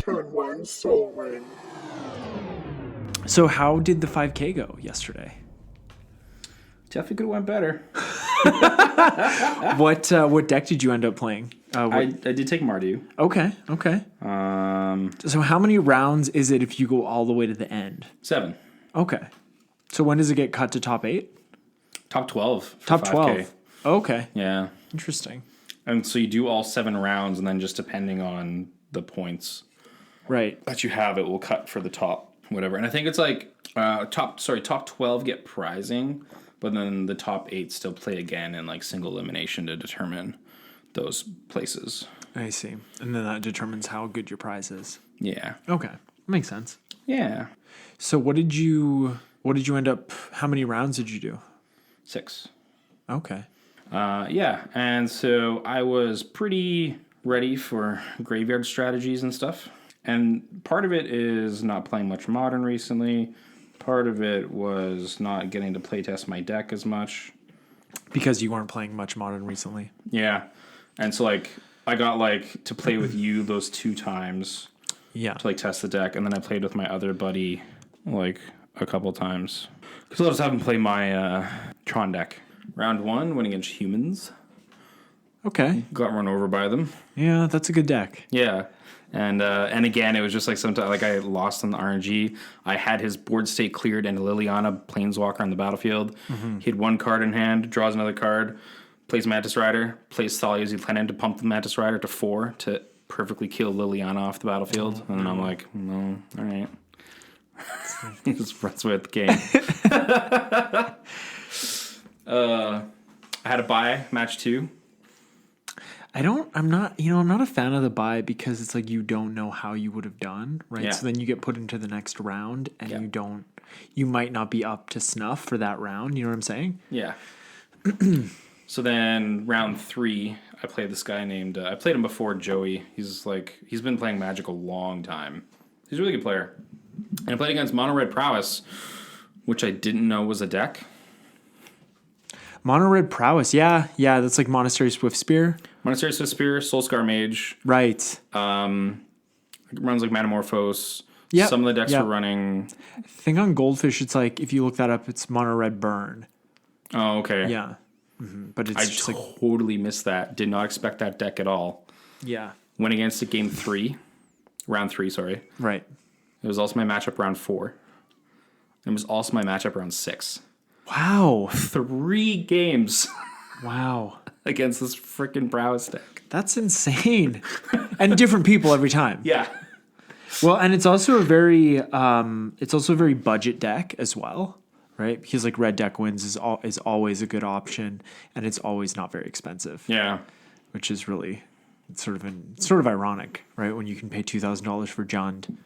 Turn 1, Soul Ring. So how did the 5K go yesterday? Definitely could have went better. What deck did you end up playing? I did take Mardu. Okay. So how many rounds is it if you go all the way to the end? 7. Okay. So when does it get cut to top 8? Top 12. For Top 5K. 12. Okay. Yeah. Interesting. And so you do all 7 rounds, and then just depending on the points Right. that you have, it will cut for the top whatever. And I think it's like top 12 get prizing, but then the top 8 still play again in like single elimination to determine those places. I see. And then that determines how good your prize is. Yeah. Okay. Makes sense. Yeah. So what did you end up, how many rounds did you do? 6. Okay. Yeah. And so I was pretty ready for graveyard strategies and stuff. And part of it is not playing much Modern recently. Part of it was not getting to playtest my deck as much. Because you weren't playing much Modern recently. Yeah. And so, like, I got, like, to play with you those 2 times. Yeah. To, like, test the deck. And then I played with my other buddy, like, a couple times. Because I'll just have him play my Tron deck. Round 1, went against humans. Okay. Got run over by them. Yeah, that's a good deck. Yeah. And again, it was just like sometimes, like I lost on the RNG. I had his board state cleared and Liliana Planeswalker on the battlefield. Mm-hmm. He had 1 card in hand, draws another card, plays Mantis Rider, plays Thalia's Lieutenant to pump the Mantis Rider to 4 to perfectly kill Liliana off the battlefield. And then I'm like, no, all right. He just runs away with the game. I had a bye, match 2. I'm not a fan of the bye because it's like you don't know how you would have done, right? Yeah. So then you get put into the next round and you might not be up to snuff for that round. You know what I'm saying? Yeah. So then round 3, I played this guy named, I played him before, Joey. He's been playing Magic a long time. He's a really good player. And I played against Mono Red Prowess, which I didn't know was a deck. Mono Red Prowess, yeah, that's like Monastery Swift Spear. Monastery Swift Spear, Soulscar Mage. Right. It runs like Metamorphose. Yep. Some of the decks were running. I think on Goldfish, it's like, if you look that up, it's Mono Red Burn. Oh, okay. Yeah. Mm-hmm. But it's I just like, totally missed that. Did not expect that deck at all. yeah. Went against it round 3, sorry. Right. It was also my matchup round 4. It was also my matchup round 6. Wow. 3 games Wow. against this freaking Prowess deck. That's insane. And different people every time. Yeah. Well, and it's also a very budget deck as well, right? Because like Red Deck Wins is always a good option, and it's always not very expensive. Yeah. Which is really sort of ironic, right? When you can pay $2,000 for Jund.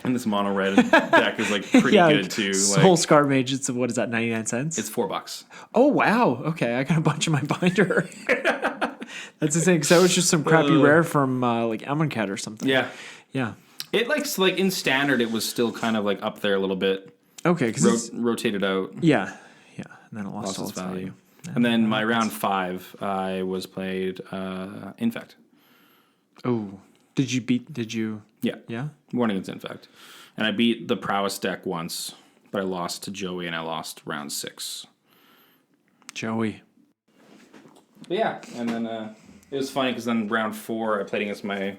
And this mono red deck is like pretty good too. Soul Scar Mage, it's what is that, 99 cents? It's $4. Oh wow. Okay, I got a bunch in my binder. That's insane, because that was just some crappy rare from like Amonkhet or something. Yeah. Yeah. It like in standard it was still kind of like up there a little bit. Okay, because rotated out. Yeah. And then it lost all its value. And then my round 5, I was played Infect. Oh. Did you? Yeah. Yeah? One against Infect. And I beat the Prowess deck once, but I lost to Joey and I lost round 6. Joey. But yeah, and then it was funny because then round 4 I played against my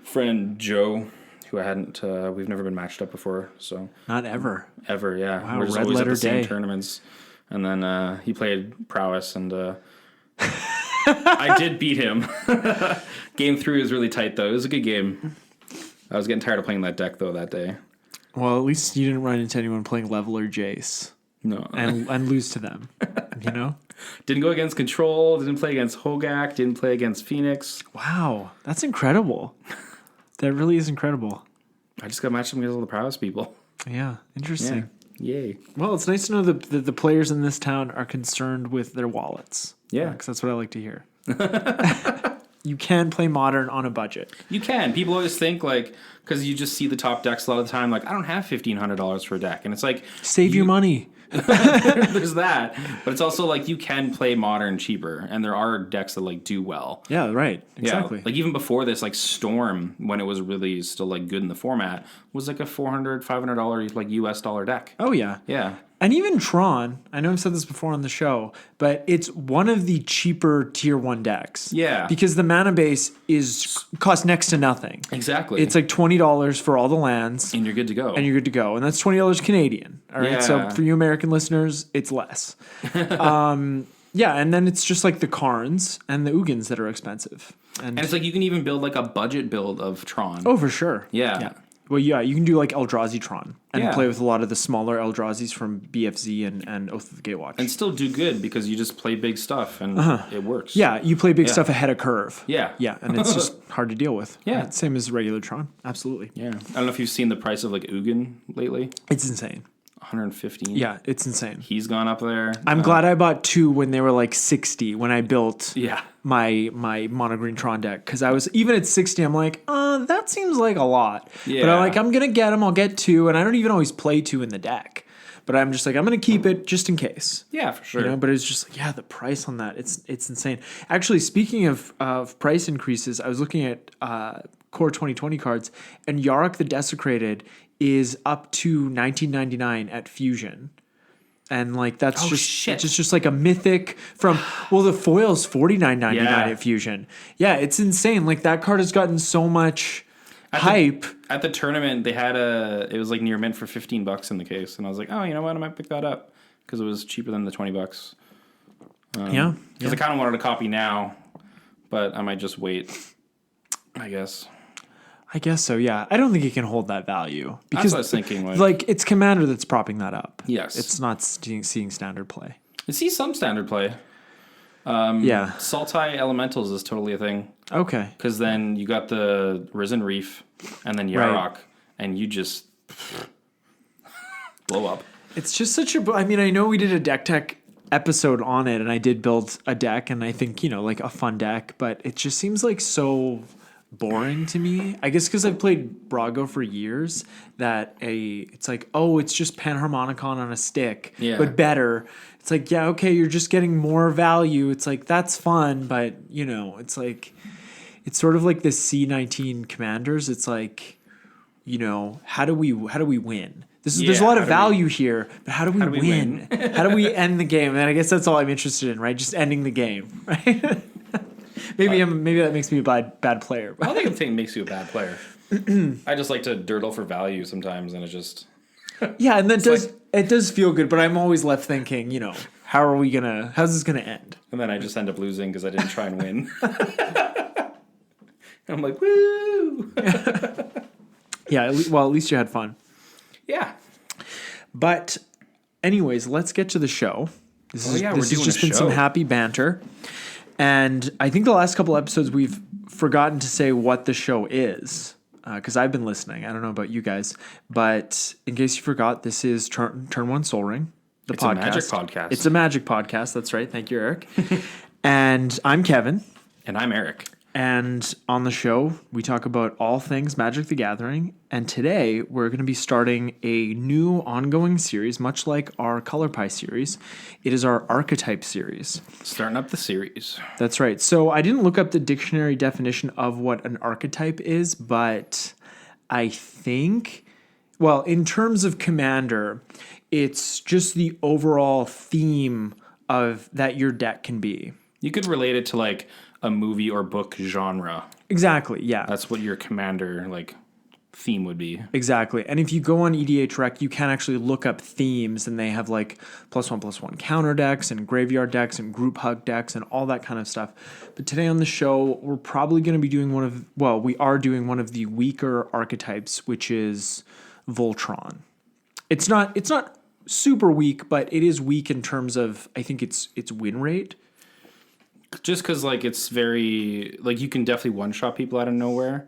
friend Joe, who I hadn't, we've never been matched up before, so. Not ever. Ever, yeah. Wow, we're just red always at letter the same day. tournaments. And then he played Prowess and I did beat him. Game 3 was really tight though. It was a good game. I was getting tired of playing that deck though that day. Well, at least you didn't run into anyone playing Leveler Jace. No. And lose to them. You know? Didn't go against Control, didn't play against Hogak, didn't play against Phoenix. Wow. That's incredible. That really is incredible. I just got matched up against all the Prowess people. Yeah. Interesting. Yeah. Yay. Well, it's nice to know that the players in this town are concerned with their wallets. Yeah. Because that's what I like to hear. You can play Modern on a budget. You can. People always think, like, because you just see the top decks a lot of the time, like, I don't have $1,500 for a deck. And it's like... Save your money. There's that, but it's also like you can play modern cheaper, and there are decks that like do well. Yeah, right. Exactly. Yeah, like even before this, like Storm, when it was really still like good in the format, was like a $400-$500 like US dollar deck. Oh yeah. Yeah. And even Tron, I know I've said this before on the show, but it's one of the cheaper tier 1 decks. Yeah. Because the mana base costs next to nothing. Exactly. It's like $20 for all the lands. And you're good to go. And you're good to go. And that's $20 Canadian. All right. Yeah. So for you American listeners, it's less. Yeah, and then it's just like the Karns and the Ugins that are expensive. And it's like you can even build like a budget build of Tron. Oh, for sure. Yeah. Well, yeah, you can do like Eldrazi Tron and Yeah. play with a lot of the smaller Eldrazi's from BFZ and Oath of the Gatewatch. And still do good because you just play big stuff and it works. Yeah, you play big stuff ahead of curve. Yeah. Yeah, and it's just hard to deal with. Yeah. Right? Same as regular Tron. Absolutely. Yeah. I don't know if you've seen the price of like Ugin lately. It's insane. 115. Yeah, it's insane. He's gone up there. I'm glad I bought 2 when they were like 60 when I built Yeah. my mono green Tron deck, because I was even at 60 I'm like that seems like a lot, but Yeah. I'm gonna get them. I'll get 2, and I don't even always play 2 in the deck, but I'm just like I'm gonna keep it just in case. Yeah, for sure. You know, but it's just like, yeah, the price on that, it's insane. Actually, speaking of price increases, I was looking at Core 2020 cards, and Yarok the Desecrated is up to $19.99 at Fusion. And like that's just like a mythic from the foil's $49.99 at Fusion. Yeah, it's insane. Like that card has gotten so much hype. At the tournament, they had it was like near mint for $15 in the case, and I was like, oh, you know what, I might pick that up because it was cheaper than the $20. Yeah. Because I kind of wanted a copy now, but I might just wait, I guess. I guess so, yeah. I don't think it can hold that value. That's Because what I was thinking. like it's Commander that's propping that up. Yes. It's not seeing standard play. I see some standard play. Yeah. Sultai Elementals is totally a thing. Okay. Because then you got the Risen Reef and then Yarok, and you just blow up. It's just such a... I mean, I know we did a deck tech episode on it, and I did build a deck, and I think, like a fun deck, but it just seems like so boring to me. I guess because I've played Brago for years, that it's like, oh, it's just Panharmonicon on a stick, but better. It's like, yeah, okay, you're just getting more value. It's like, that's fun, but, it's like... It's sort of like the C19 Commanders. It's like, how do we win? There's a lot of value here, but how do we win? How do we end the game? And I guess that's all I'm interested in, right? Just ending the game, right? maybe that makes me a bad player. I don't think it makes you a bad player. I just like to durdle for value sometimes, and it just yeah, and that it does feel good. But I'm always left thinking, how's this gonna end? And then I just end up losing because I didn't try and win. And I'm like, woo! Yeah, at least you had fun. Yeah. But anyways, let's get to the show. This has just been some happy banter. And I think the last couple episodes we've forgotten to say what the show is. Because I've been listening. I don't know about you guys. But in case you forgot, this is Turn One Sol Ring, the podcast. It's a magic podcast. It's a magic podcast. That's right. Thank you, Eric. And I'm Kevin. And I'm Eric. And on the show, we talk about all things Magic the Gathering. And today, we're going to be starting a new ongoing series, much like our Color Pie series. It is our Archetype series. Starting up the series. That's right. So I didn't look up the dictionary definition of what an archetype is, but I think, in terms of Commander, it's just the overall theme of that your deck can be. You could relate it to like a movie or book genre. Exactly, yeah. That's what your Commander theme would be. Exactly. And if you go on EDH Rec, you can actually look up themes, and they have +1/+1 counter decks and graveyard decks and group hug decks and all that kind of stuff. But today on the show, we're probably going to be doing we are doing one of the weaker archetypes, which is Voltron. It's not super weak, but it is weak in terms of, I think its win rate. Just because it's very you can definitely one-shot people out of nowhere,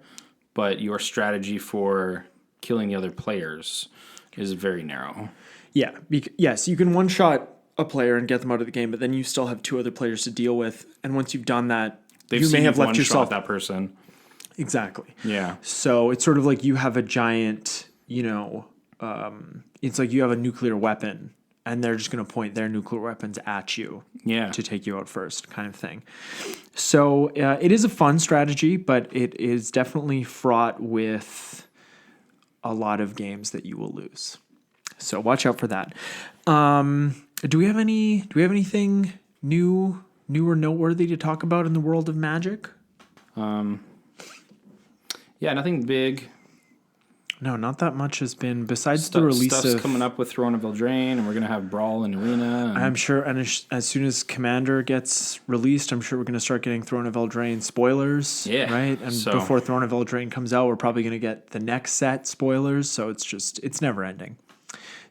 but your strategy for killing the other players is very narrow. Yeah. Yes, you can one-shot a player and get them out of the game, but then you still have 2 other players to deal with. And once you've done that, you may have left yourself that person. Exactly. Yeah. So it's sort of like you have a giant, it's like you have a nuclear weapon and they're just going to point their nuclear weapons at you Yeah. to take you out first, kind of thing. So it is a fun strategy, but it is definitely fraught with a lot of games that you will lose. So watch out for that. Do we have anything new or noteworthy to talk about in the world of Magic? Yeah, nothing big. No, not that much has been besides the release Stuff's of coming up with Throne of Eldraine, and we're gonna have Brawl and Arena. And I'm sure, and as soon as Commander gets released, I'm sure we're going to start getting Throne of Eldraine spoilers. Yeah, Right? And so- before Throne of Eldraine comes out, we're probably going to get the next set spoilers. So it's never ending.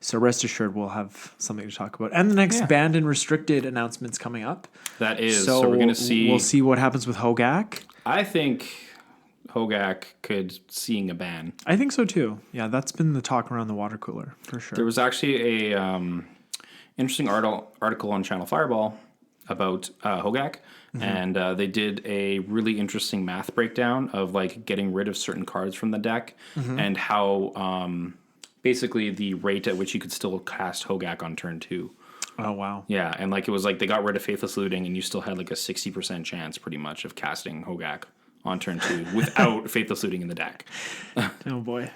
So rest assured, we'll have something to talk about. And the next banned and restricted announcements coming up. that is. So we're gonna see. We'll see what happens with Hogak. I think Hogak could seeing a ban. I think so too. Yeah, that's been the talk around the water cooler for sure. There was actually a interesting article on Channel Fireball about Hogak, and they did a really interesting math breakdown of like getting rid of certain cards from the deck and how basically the rate at which you could still cast Hogak on turn 2. Oh, wow. Yeah, and like it was like they got rid of Faithless Looting, and you still had like a 60% chance pretty much of casting Hogak on turn 2 without Faithless Looting in the deck. Oh, boy.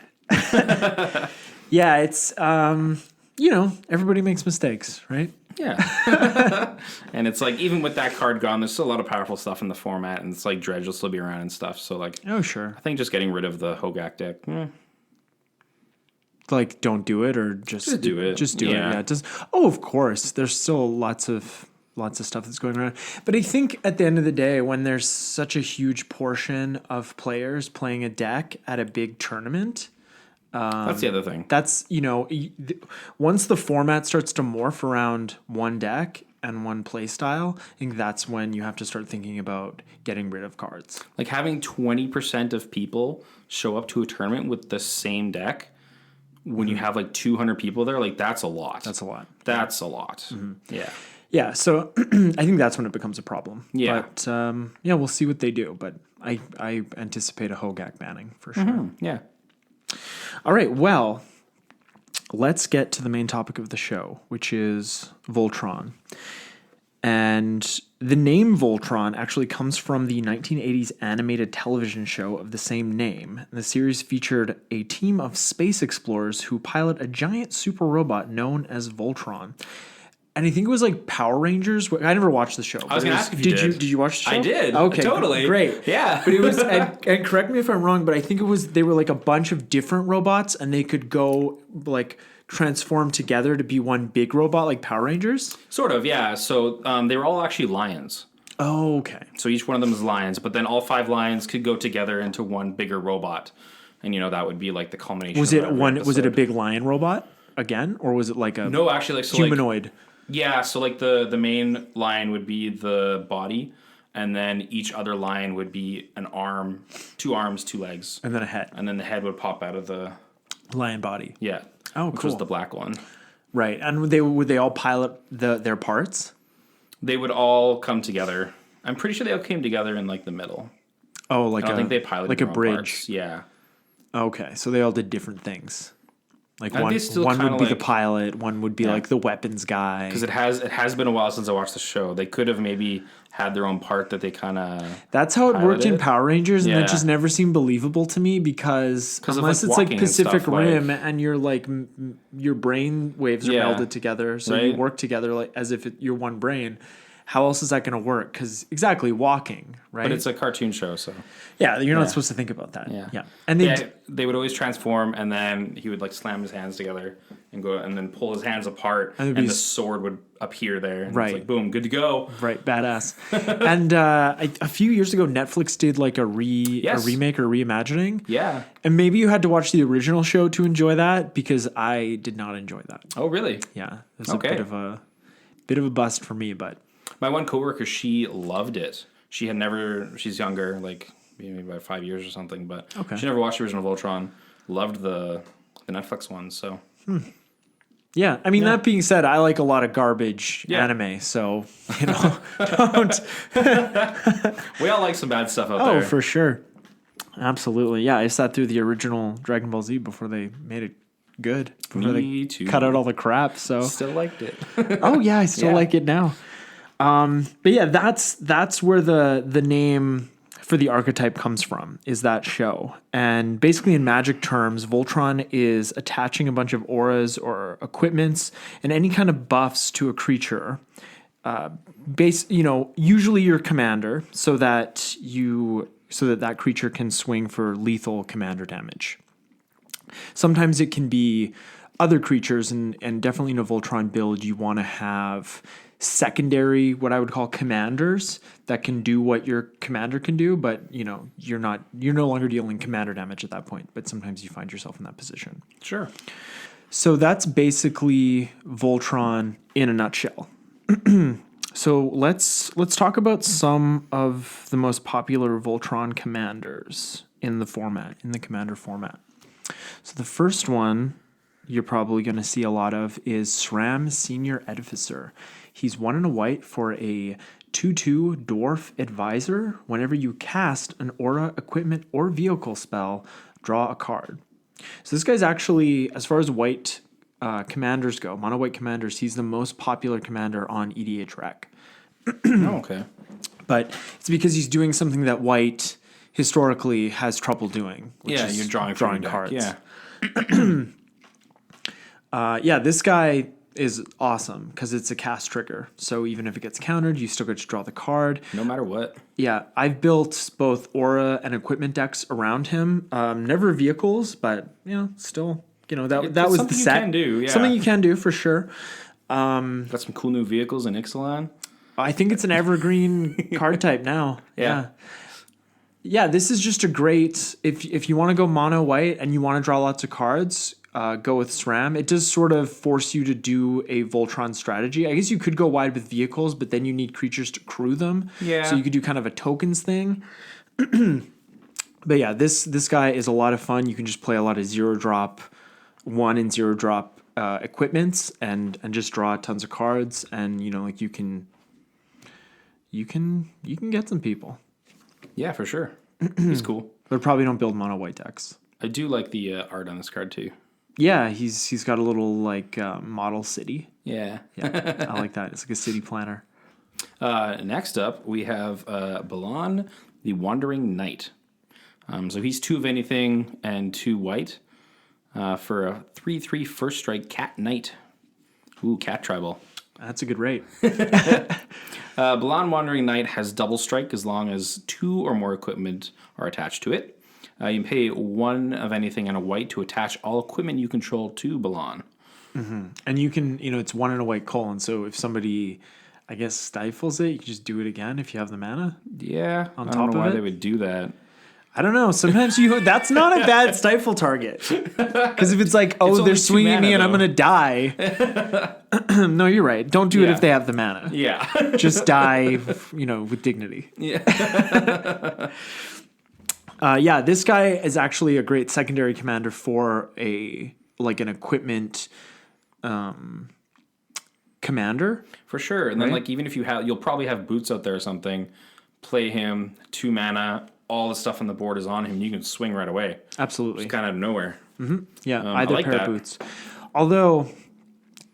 Yeah, it's, everybody makes mistakes, right? Yeah. And it's like, even with that card gone, there's still a lot of powerful stuff in the format, and it's like Dredge will still be around and stuff. So, like, Oh, sure. I think just getting rid of the Hogak deck. Like, don't do it, or just do it. Just do Yeah. it. Yeah. Just, of course. There's still lots of stuff that's going around. But I think at the end of the day, when there's such a huge portion of players playing a deck at a big tournament, That's the other thing. that's, once the format starts to morph around one deck and one play style, I think that's when you have to start thinking about getting rid of cards. Like, having 20% of people show up to a tournament with the same deck when you have like 200 people there, like, that's a lot. That's a lot. That's a lot. Yeah. Yeah, so I think that's when it becomes a problem. Yeah. But we'll see what they do. But I anticipate a Hogak banning for sure. Yeah. All right, well, let's get to the main topic of the show, which is Voltron. And the name Voltron actually comes from the 1980s animated television show of the same name. The series featured a team of space explorers who pilot a giant super robot known as Voltron. And I think it was like Power Rangers. I never watched the show. I was going to ask if you did. Did you watch the show? I did. Okay, Totally. great. Yeah. But it was, and correct me if I'm wrong, but I think they were like a bunch of different robots, and they could go like transform together to be one big robot, like Power Rangers. Sort of, yeah. So they were all actually lions. Oh, okay. So each one of them is lions, but then all 5 lions could go together into one bigger robot. And, that would be like the culmination Was of it every one? Was it a episode. big lion robot again, or was it like a No, actually, like, so humanoid? Like, yeah, so like the main lion would be the body, and then each other lion would be an arm, 2 arms, 2 legs, And then a head, and then the head would pop out of the lion body. yeah. Oh, which cool. was the black one. Right, and would they all pilot their parts? They would all come together. I'm pretty sure they all came together in like the middle. Oh, like I don't think they piloted like a their own bridge. parts. Yeah. Okay, so they all did different things. Like And they still one kinda would be the like- pilot, one would be like the weapons guy. Because it has been a while since I watched the show. They could have maybe had their own part that they kind of. That's how it worked in piloted. Power Rangers, and Yeah. that just never seemed believable to me because 'Cause of, unless like, it's like walking and Pacific stuff, like- Rim and you're like your brain waves are Yeah. melded together, so you Right. work together like as if you're one brain. How else is that going to work? Because exactly walking, right? But it's a cartoon show, so. yeah, you're not supposed to think about that. Yeah. And They would always transform, and then he would like slam his hands together and go, and then pull his hands apart, And and, it'd be the sword would appear there. And Right. It's like, boom, good to go. Right, badass. And a few years ago, Netflix did like a remake or reimagining. Yeah. And maybe you had to watch the original show to enjoy that because I did not enjoy that. Oh, really? Yeah, it was Okay. a bit of a bust for me, but My one coworker, she loved it. She had never. She's younger, like maybe about 5 years or something, but Okay. she never watched the original Voltron. Loved the Netflix one. So yeah. I mean, that being said, I like a lot of garbage Yeah. anime, so don't. we all like some bad stuff out Oh, there. for sure, absolutely. Yeah, I sat through the original Dragon Ball Z before they made it good. Before Me they too. cut out all the crap. So Still liked it. oh yeah, I still Yeah. like it now. But yeah, that's where the name for the Archetype comes from, is that show. And basically in Magic terms, Voltron is attaching a bunch of auras or equipments and any kind of buffs to a creature. Usually your commander, so that that creature can swing for lethal commander damage. Sometimes it can be other creatures, and definitely in a Voltron build, you want to have secondary, what I would call commanders, that can do what your commander can do, but you're no longer dealing commander damage at that point, but sometimes you find yourself in that position. Sure. So that's basically Voltron in a nutshell. So let's talk about some of the most popular Voltron commanders in the commander format. So the first one you're probably going to see a lot of is SRAM Senior Edificer. He's 1 and a white for a 2/2 Dwarf Advisor. Whenever you cast an aura, equipment, or vehicle spell, draw a card. So this guy's actually, as far as white commanders go, mono white commanders, he's the most popular commander on EDH Rec. Okay. But it's because he's doing something that white historically has trouble doing. Which is You're drawing cards. Yeah. This guy is awesome because it's a cast trigger. So even if it gets countered, you still get to draw the card. No matter what. Yeah, I've built both aura and equipment decks around him. Never vehicles, but still, that was the set. Something you can do. Yeah. Something you can do for sure. Got some cool new vehicles in Ixalan. I think it's an evergreen card type now. Yeah. Yeah, this is just a great, if you want to go mono white and you want to draw lots of cards, go with SRAM. It does sort of force you to do a Voltron strategy. I guess you could go wide with vehicles, but then you need creatures to crew them. Yeah. So you could do kind of a tokens thing. But yeah, this guy is a lot of fun. You can just play a lot of 0-drop, 1 and 0-drop equipments and just draw tons of cards, and you can get some people. Yeah, for sure. He's cool. But probably don't build mono white decks. I do like the art on this card too. Yeah, he's got a little model city. Yeah. Yeah, I like that. It's like a city planner. Next up, we have Balan, the Wandering Knight. So he's 2 of anything and 2 white for a 3/3 first strike cat knight. Ooh, cat tribal. That's a good rate. Balan Wandering Knight has double strike as long as 2 or more equipment are attached to it. You can pay 1 of anything and a white to attach all equipment you control to Balan. Mm-hmm. And you can, it's 1 and a white colon. So if somebody, I guess, stifles it, you can just do it again if you have the mana. Yeah, on I top don't know of why it. they would do that. I don't know. Sometimes that's not a bad stifle target. Because if it's like, It's they're only 2 swinging mana, me and I'm though. going to die. No, you're right. Don't do it if they have the mana. Yeah. Just die, with dignity. Yeah. This guy is actually a great secondary commander for an equipment commander. For sure. And then even if you'll probably have boots out there or something, play him, 2 mana, all the stuff on the board is on him, you can swing right away. Absolutely. Just kind of out of nowhere. Yeah, I either like pair that. of boots. Although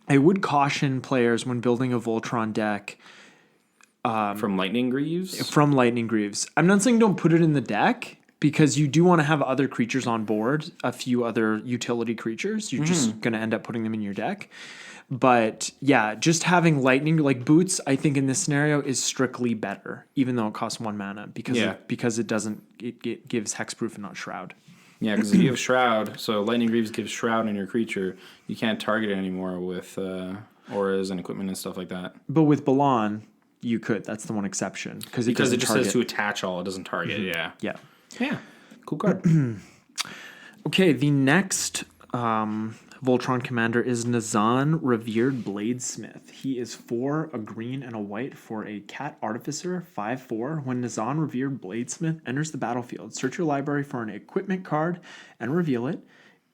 I would caution players when building a Voltron deck From Lightning Greaves? from Lightning Greaves. I'm not saying don't put it in the deck, because you do want to have other creatures on board, a few other utility creatures. You're just going to end up putting them in your deck. But yeah, just having lightning, like boots, I think in this scenario is strictly better, even though it costs 1 mana, because it gives hexproof and not shroud. Yeah, because if you have Shroud, so Lightning Greaves gives Shroud on your creature, you can't target it anymore with auras and equipment and stuff like that. But with Balan, you could. That's the one exception. Because it just target. says to attach all, it doesn't target. Yeah. Yeah. Yeah. Cool card. Okay, the next Voltron commander is Nazan, Revered Bladesmith. He is 4, a green and a white for a cat artificer, 5/4. When Nazan, Revered Bladesmith enters the battlefield, search your library for an equipment card and reveal it.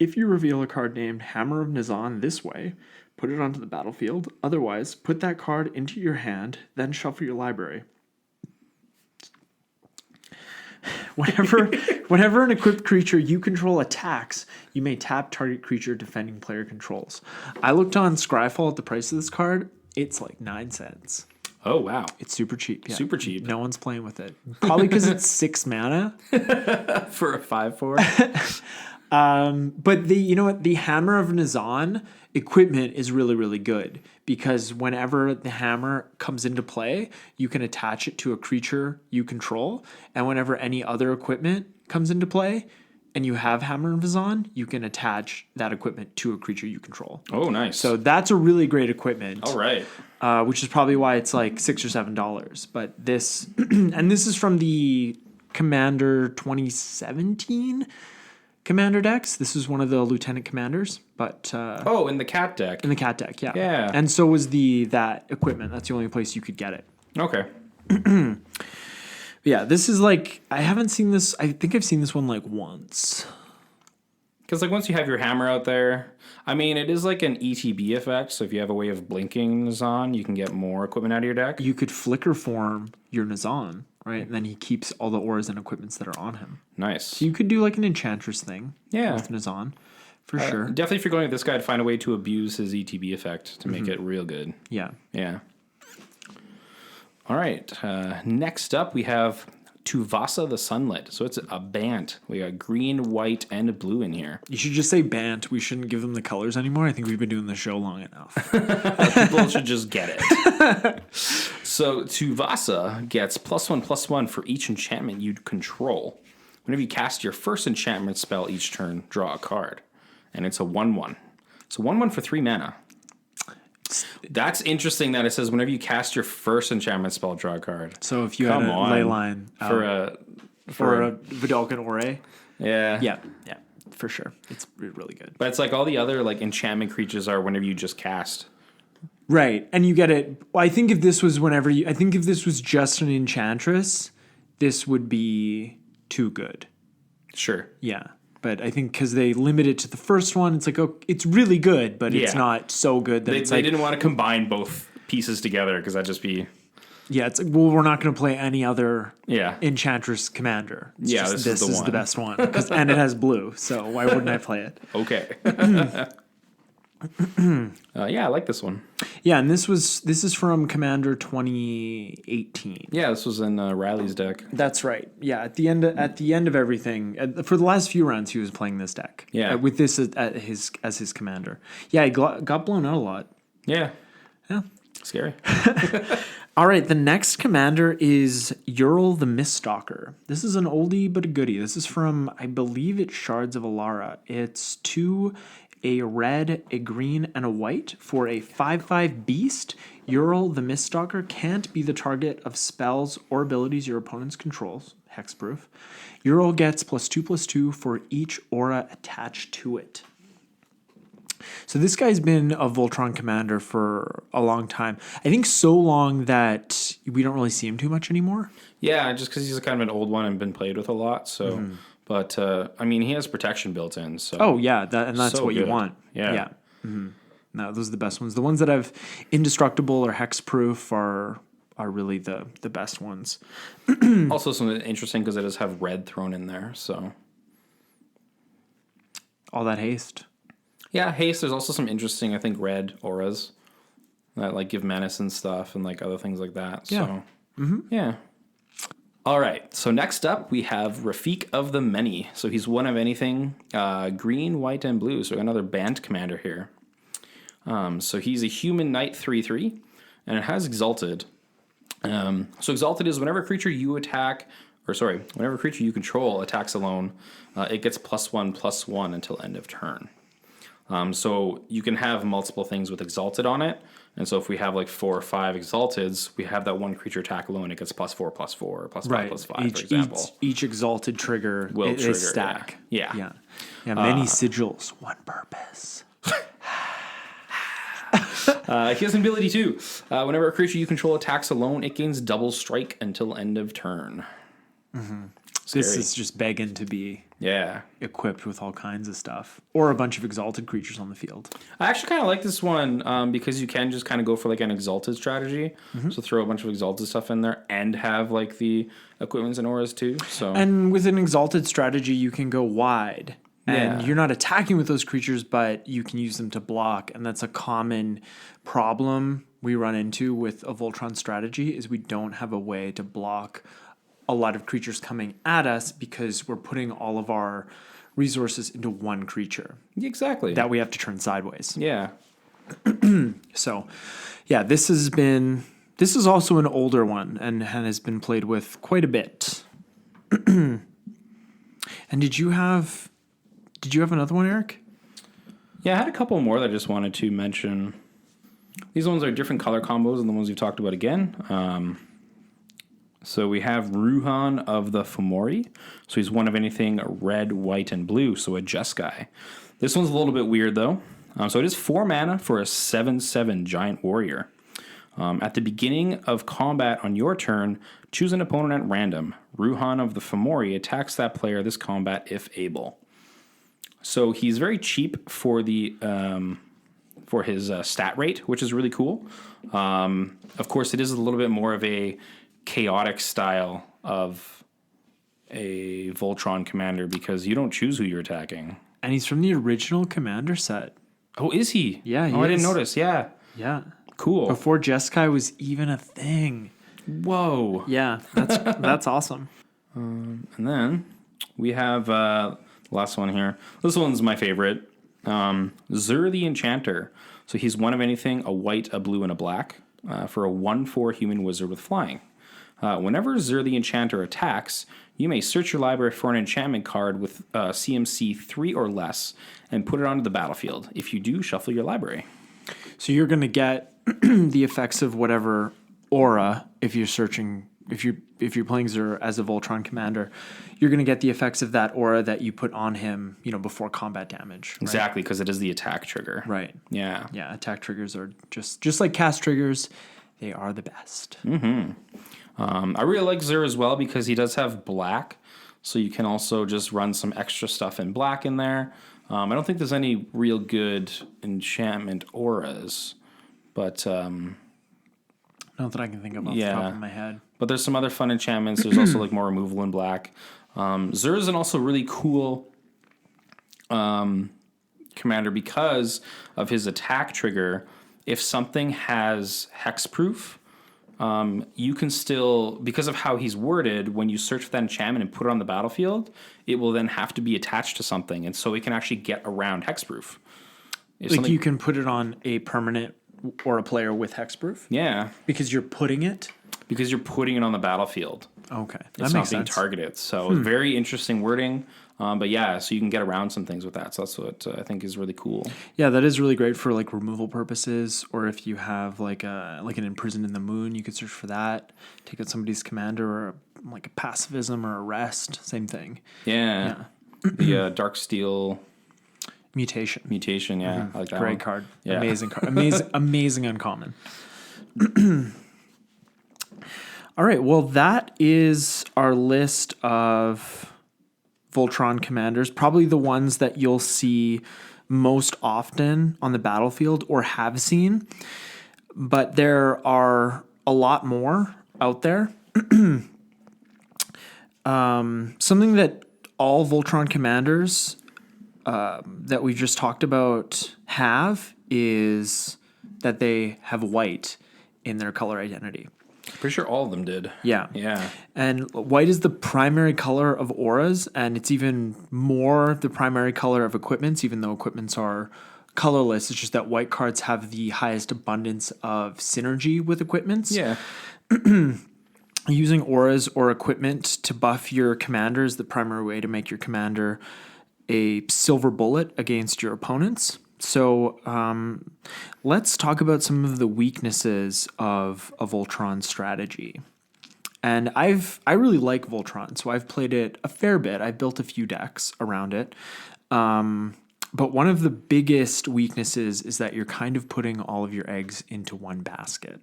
If you reveal a card named Hammer of Nazan this way, put it onto the battlefield. Otherwise, put that card into your hand, then shuffle your library. Whenever an equipped creature you control attacks, you may tap target creature defending player controls. I looked on Scryfall at the price of this card. It's like 9 cents. Oh, wow. It's super cheap. Yeah. Super cheap. No one's playing with it. Probably because it's 6 mana. For a 5/4. But you know what? The Hammer of Nazan equipment is really, really good because whenever the hammer comes into play, you can attach it to a creature you control. And whenever any other equipment comes into play and you have Hammer of Nazan, you can attach that equipment to a creature you control. Oh, nice. So that's a really great equipment. All right. Which is probably why it's like $6 or $7. But this, and this is from the Commander 2017 Commander decks. This is one of the Lieutenant Commanders, but In the cat deck. in the cat deck, yeah. Yeah. And so was that equipment. That's the only place you could get it. Okay. Yeah, this is like I haven't seen this. I think I've seen this one like once. Because like once you have your hammer out there, I mean, it is like an ETB effect. So if you have a way of blinking Nazan, you can get more equipment out of your deck. You could flicker form your Nazan, right? And then he keeps all the auras and equipments that are on him. Nice. So you could do like an Enchantress thing Yeah. with Nazan, for sure. Definitely if you're going with this guy, to find a way to abuse his ETB effect to make it real good. Yeah. Yeah. All right. Next up, we have Tuvasa the Sunlit. So it's a Bant. We got green, white, and blue in here. You should just say Bant. We shouldn't give them the colors anymore. I think we've been doing the show long enough. People should just get it. So Tuvasa gets +1/+1 for each enchantment you control. Whenever you cast your first enchantment spell each turn, draw a card. And it's a 1/1. So 1/1 for 3 mana. That's interesting that it says whenever you cast your first enchantment spell, draw a card. So if you had a Leyline For a Vidalcan Ore, yeah. yeah, for sure. It's really good. But it's like all the other like enchantment creatures are whenever you just cast. Right. And you get it. Well, I think if this was just an Enchantress, this would be too good. Sure. Yeah. But I think because they limit it to the first one, it's like, oh, it's really good, but it's not so good that They didn't want to combine both pieces together because that'd just be... Yeah, it's like, well, we're not going to play any other Yeah. Enchantress Commander. It's Yeah, just, this is the one. the best one. And it has blue, so why wouldn't I play it? Okay. Yeah, I like this one. Yeah, and this is from Commander 2018. Yeah, this was in Riley's deck. That's right. Yeah, at the end of everything, for the last few rounds, he was playing this deck. Yeah. With this as his commander. Yeah, he got blown out a lot. Yeah. Yeah. Scary. All right, the next commander is Ural the Miststalker. This is an oldie but a goodie. This is from, I believe it's Shards of Alara. It's 2, a red, a green, and a white for a 5/5 beast. Ural the Miststalker can't be the target of spells or abilities your opponents controls. Hexproof. Ural gets +2/+2 for each aura attached to it. So this guy's been a Voltron commander for a long time. I think so long that we don't really see him too much anymore. Yeah, just because he's kind of an old one and been played with a lot. So, but I mean, he has protection built in. So Oh yeah, and that's So what you good. want. Yeah. Yeah. No, those are the best ones. The ones that have indestructible or hexproof are really the best ones. also something interesting because it does have red thrown in there. So All that haste. yeah, haste. There's also some interesting, I think, red auras that like give menace and stuff and like other things like that. Yeah. So yeah. All right. So next up we have Rafik of the Many. So he's one of anything, green, white, and blue. So another band commander here. So he's a human knight 3/3, and it has exalted. So exalted is whenever a creature you whenever a creature you control attacks alone, it gets +1/+1 until end of turn. So you can have multiple things with exalted on it. And so if we have like 4 or 5 exalteds, we have that one creature attack alone. It gets +4/+4, +5/+5, for example. Each exalted trigger Will is trigger, stack. yeah. Many sigils, one purpose. He has an ability too. Whenever a creature you control attacks alone, it gains double strike until end of turn. This is just begging to be equipped with all kinds of stuff. Or a bunch of exalted creatures on the field. I actually kind of like this one because you can just kind of go for like an exalted strategy. So throw a bunch of exalted stuff in there and have like the equipments and auras too. So And with an exalted strategy, you can go wide. And you're not attacking with those creatures, but you can use them to block. And that's a common problem we run into with a Voltron strategy is we don't have a way to block a lot of creatures coming at us because we're putting all of our resources into one creature. Exactly. That we have to turn sideways. Yeah. So, yeah, this is also an older one and has been played with quite a bit. And did you have another one, Eric? Yeah, I had a couple more that I just wanted to mention. These ones are different color combos than the ones we've talked about again. So we have Ruhan of the Fomori. So he's one of anything red, white, and blue, so a Jeskai. This one's a little bit weird, though. So it is 4 mana for a 7/7 giant warrior. At the beginning of combat on your turn, choose an opponent at random. Ruhan of the Fomori attacks that player this combat if able. So he's very cheap for the for his stat rate, which is really cool. Of course, it is a little bit more of a chaotic style of a Voltron commander because you don't choose who you're attacking. And he's from the original Commander set. Oh, is he? Yeah, he I didn't is. notice. Yeah. Yeah. Cool. Before Jeskai was even a thing. Whoa. Yeah, that's awesome. And then we have the last one here. This one's my favorite. Zur the Enchanter. So he's one of anything, a white, a blue, and a black for a 1/4 human wizard with flying. Whenever Zur the Enchanter attacks, you may search your library for an enchantment card with CMC 3 or less and put it onto the battlefield. If you do, shuffle your library. So you're going to get the effects of whatever aura if you're searching. If you're playing Zur as a Voltron commander, you're going to get the effects of that aura that you put on him, before combat damage. Right? Exactly, because it is the attack trigger. Right. Yeah. Yeah. Attack triggers are just like cast triggers. They are the best. I really like Zur as well because he does have black, so you can also just run some extra stuff in black in there. I don't think there's any real good enchantment auras, but Not that I can think of off the top of my head. But there's some other fun enchantments. There's also like more removal in black. Zur is an also really cool commander because of his attack trigger. If something has hexproof, you can still, because of how he's worded, when you search for that enchantment and put it on the battlefield, it will then have to be attached to something. And so it can actually get around hexproof. Like you can put it on a permanent or a player with hexproof? Yeah. Because you're putting it? Because you're putting it on the battlefield. Okay. It's not being targeted. So very interesting wording. But yeah, so you can get around some things with that. So that's what I think is really cool. Yeah, that is really great for like removal purposes, or if you have like an Imprisoned in the Moon, you could search for that. Take out somebody's commander, or like a pacifism or a rest, same thing. Yeah. The Dark Steel Mutation, yeah. I like that great one. card. Yeah. Amazing card. Amazing uncommon. All right, well that is our list of Voltron commanders, probably the ones that you'll see most often on the battlefield or have seen. But there are a lot more out there. Something that all Voltron commanders that we just talked about have is that they have white in their color identity. Pretty sure all of them did. Yeah. Yeah. And white is the primary color of auras, and it's even more the primary color of equipments, even though equipments are colorless. It's just that white cards have the highest abundance of synergy with equipments. Yeah. Using auras or equipment to buff your commander is the primary way to make your commander a silver bullet against your opponents. So let's talk about some of the weaknesses of a Voltron strategy. And I really like Voltron, so I've played it a fair bit. I've built a few decks around it. But one of the biggest weaknesses is that you're kind of putting all of your eggs into one basket.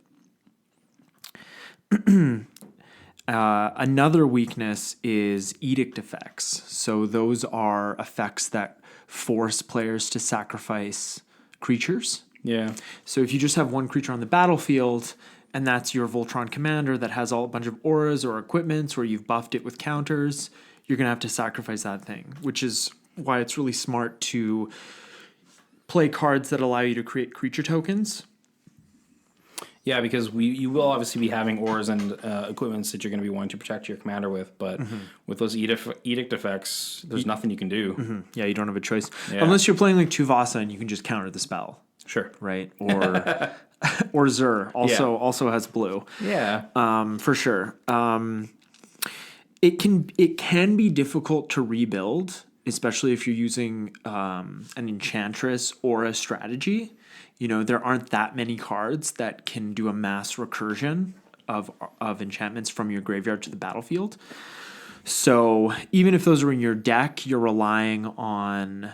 Another weakness is edict effects. So those are effects that force players to sacrifice creatures. Yeah. So if you just have one creature on the battlefield and that's your Voltron commander that has a bunch of auras or equipments or you've buffed it with counters, you're going to have to sacrifice that thing, which is why it's really smart to play cards that allow you to create creature tokens. Yeah, because you will obviously be having auras and equipments that you're going to be wanting to protect your commander with, but with those edict effects, there's nothing you can do. Yeah, you don't have a choice. Yeah. Unless you're playing like Tuvasa and you can just counter the spell. Sure. Right? Or or Zur also has blue. Yeah. For sure. It can be difficult to rebuild, especially if you're using an Enchantress or a strategy. You know, there aren't that many cards that can do a mass recursion of enchantments from your graveyard to the battlefield. So even if those are in your deck, you're relying on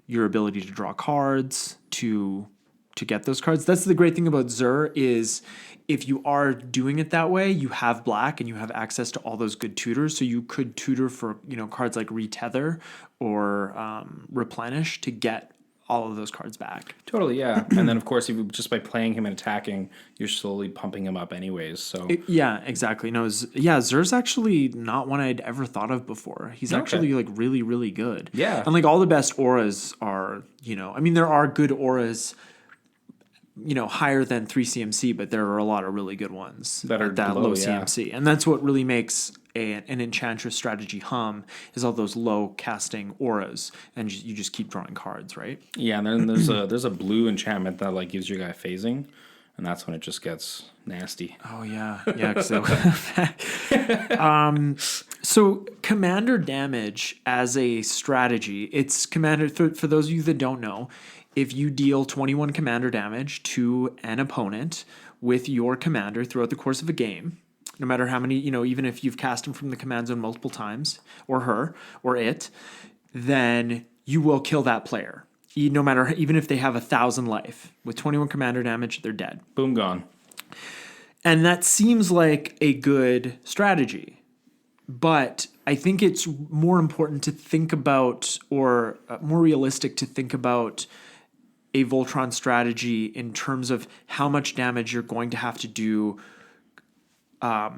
your ability to draw cards to get those cards. That's the great thing about Zur is if you are doing it that way, you have black and you have access to all those good tutors. So you could tutor for, you know, cards like Retether or Replenish to get all of those cards back. Totally, yeah. And then, of course, if you, just by playing him and attacking, you're slowly pumping him up anyways. So Yeah, exactly. No, Zur's actually not one I'd ever thought of before. He's actually like really, really good. Yeah. And like all the best auras are, you know, I mean, there are good auras, you know, higher than 3 CMC, but there are a lot of really good ones that are at that low, low CMC. And that's what really makes an Enchantress strategy hum is all those low casting auras, and you just keep drawing cards, right? Yeah, and then there's a blue enchantment that like gives your guy phasing, and that's when it just gets nasty. Oh yeah, yeah. So commander damage as a strategy, it's commander. For those of you that don't know, if you deal 21 commander damage to an opponent with your commander throughout the course of a game, no matter how many, you know, even if you've cast him from the command zone multiple times, or her, or it, then you will kill that player. No matter, even if they have 1,000 life. With 21 commander damage, they're dead. Boom, gone. And that seems like a good strategy. But I think it's more important to think about, or more realistic to think about a Voltron strategy in terms of how much damage you're going to have to do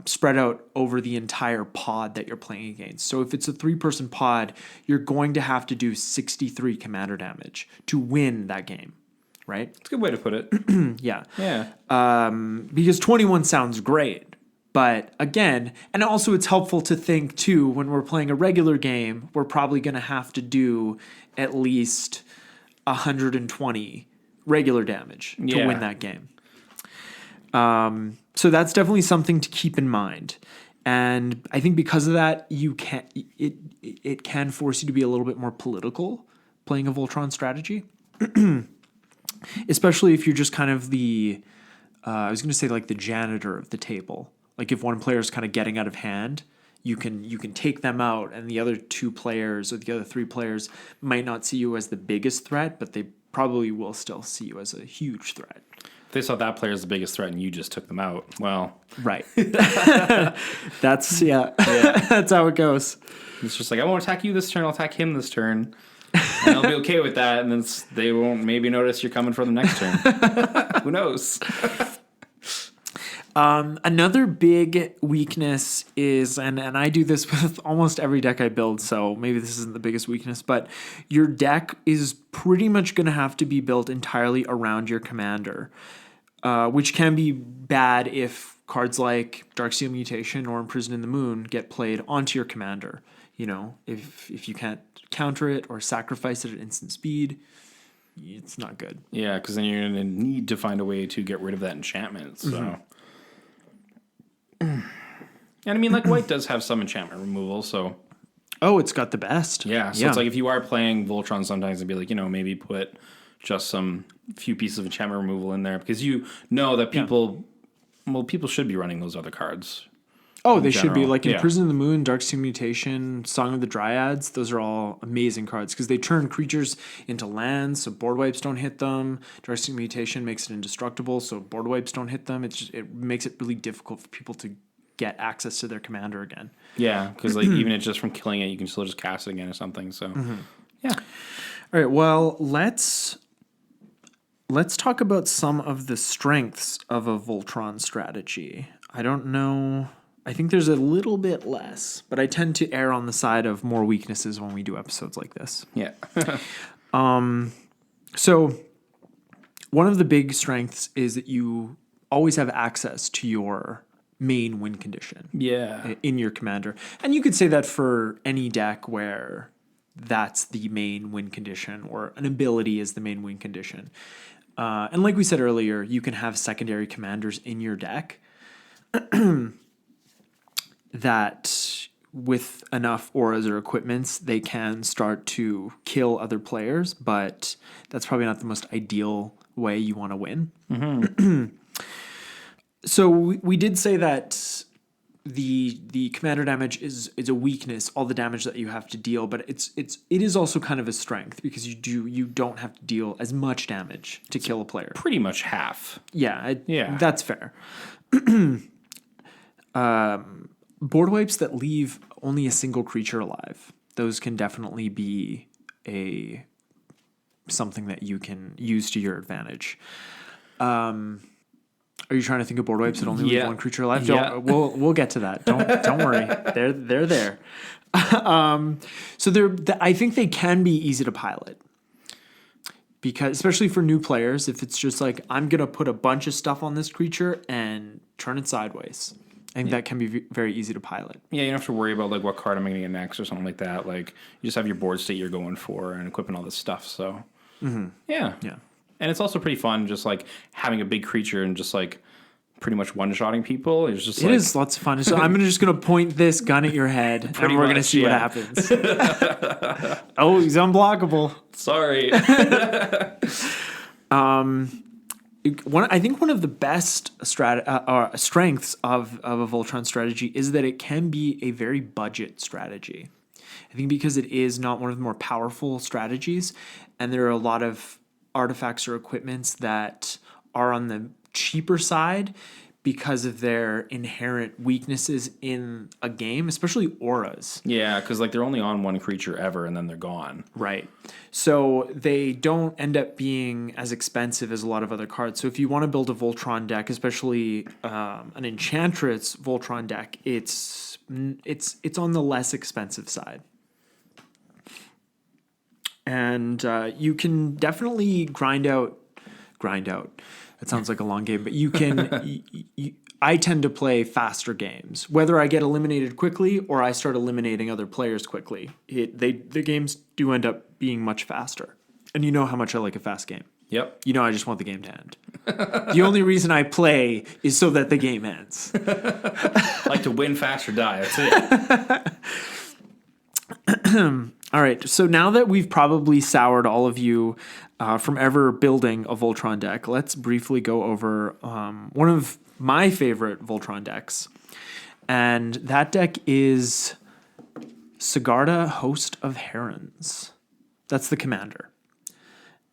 spread out over the entire pod that you're playing against. So if it's a 3-person pod, you're going to have to do 63 commander damage to win that game, right? It's a good way to put it. Yeah. Yeah. Because 21 sounds great. But again, and also it's helpful to think too, when we're playing a regular game, we're probably going to have to do at least 120 regular damage to win that game. So that's definitely something to keep in mind. And I think because of that, it can force you to be a little bit more political playing a Voltron strategy. Especially if you're just kind of the, I was going to say like the janitor of the table. Like if one player is kind of getting out of hand, you can take them out, and the other 2 players or the other 3 players might not see you as the biggest threat, but they probably will still see you as a huge threat. They saw that player as the biggest threat and you just took them out. Well, right. That's that's how it goes. It's just like, I won't attack you this turn, I'll attack him this turn. And I'll be okay with that, and then they won't maybe notice you're coming for the next turn. Who knows? Another big weakness is, and I do this with almost every deck I build, so maybe this isn't the biggest weakness, but your deck is pretty much going to have to be built entirely around your commander, which can be bad if cards like Darksteel Mutation or Imprison in the Moon get played onto your commander. You know, if you can't counter it or sacrifice it at instant speed, it's not good. Yeah, because then you're going to need to find a way to get rid of that enchantment, so... Mm-hmm. And I mean, like, white does have some enchantment removal, so... Oh, it's got the best. Yeah, so it's like if you are playing Voltron sometimes, it'd be like, you know, maybe put just some few pieces of enchantment removal in there, because you know that people should be running those other cards. Oh, they should be. Like Imprison in the Moon, Darksteel Mutation, Song of the Dryads, those are all amazing cards, because they turn creatures into lands, so board wipes don't hit them. Darksteel Mutation makes it indestructible, so board wipes don't hit them. It makes it really difficult for people to get access to their commander again. Yeah, because like even it's just from killing it, you can still just cast it again or something. So yeah. All right. Well, let's talk about some of the strengths of a Voltron strategy. I don't know. I think there's a little bit less, but I tend to err on the side of more weaknesses when we do episodes like this. Yeah. So one of the big strengths is that you always have access to your main win condition Yeah. in your commander. And you could say that for any deck where that's the main win condition or an ability is the main win condition. And like we said earlier, you can have secondary commanders in your deck that with enough auras or equipments, they can start to kill other players, but that's probably not the most ideal way you want to win. So we did say that the commander damage is a weakness, all the damage that you have to deal, but it is also kind of a strength because you don't have to deal as much damage to kill a player. Pretty much half. Yeah, Yeah. that's fair. Board wipes that leave only a single creature alive, those can definitely be something that you can use to your advantage. Are you trying to think of board wipes that only leave one creature alive? Yeah. We'll get to that. Don't worry. They're there. So I think they can be easy to pilot. Because especially for new players, if it's just like I'm gonna put a bunch of stuff on this creature and turn it sideways, I think that can be very easy to pilot. Yeah, you don't have to worry about like what card I'm going to get next or something like that. Like you just have your board state you're going for and equipping all this stuff. So yeah. And it's also pretty fun just like having a big creature and just like pretty much one-shotting people. It is lots of fun. So I'm just going to point this gun at your head and we're going to see what happens. Oh, he's unblockable. Sorry. I think one of the best strengths of a Voltron strategy is that it can be a very budget strategy. I think because it is not one of the more powerful strategies, and there are a lot of artifacts or equipments that are on the cheaper side because of their inherent weaknesses in a game, especially auras. Yeah, because like they're only on one creature ever and then they're gone. Right. So they don't end up being as expensive as a lot of other cards. So if you want to build a Voltron deck, especially an Enchantress Voltron deck, it's on the less expensive side. And you can definitely grind out. It sounds like a long game, but you can. I tend to play faster games, whether I get eliminated quickly or I start eliminating other players quickly. The games do end up being much faster, and you know how much I like a fast game. Yep. You know I just want the game to end. The only reason I play is so that the game ends. Like to win fast or die. That's it. All right, so now that we've probably soured all of you from ever building a Voltron deck, let's briefly go over one of my favorite Voltron decks. And that deck is Sigarda, Host of Herons. That's the commander.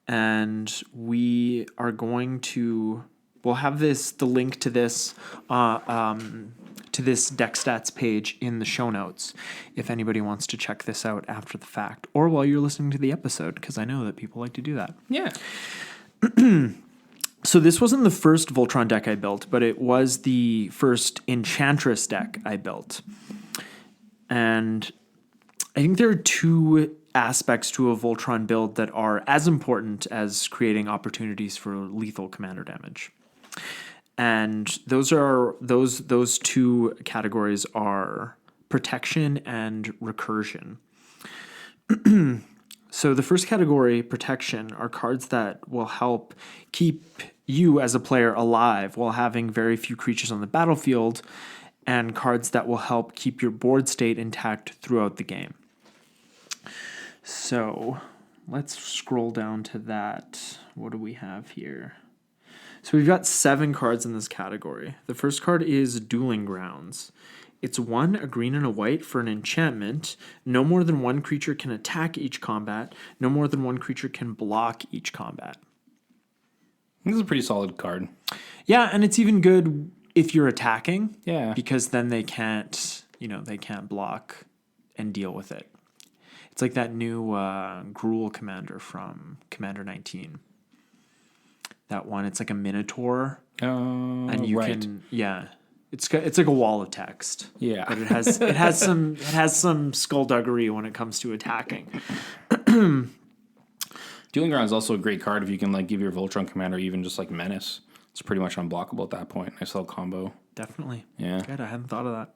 And we are going to... We'll have the link to this Deckstats page in the show notes if anybody wants to check this out after the fact or while you're listening to the episode, because I know that people like to do that. Yeah. So this wasn't the first Voltron deck I built, but it was the first Enchantress deck I built. And I think there are two aspects to a Voltron build that are as important as creating opportunities for lethal commander damage. And those two categories are protection and recursion. So the first category, protection, are cards that will help keep you as a player alive while having very few creatures on the battlefield, and cards that will help keep your board state intact throughout the game. So let's scroll down to that. What do we have here? So we've got 7 cards in this category. The first card is Dueling Grounds. It's 1, a green and a white for an enchantment. No more than one creature can attack each combat. No more than one creature can block each combat. This is a pretty solid card. Yeah, and it's even good if you're attacking, Yeah. because then they can't block and deal with it. It's like that new Gruul commander from Commander 19. That one, it's like a Minotaur. Oh, And you right. can, it's like a wall of text. Yeah. But it has some skullduggery when it comes to attacking. Dueling Ground is also a great card if you can like give your Voltron commander even just like menace. It's pretty much unblockable at that point. Nice little combo. Definitely. Yeah. Good, I hadn't thought of that.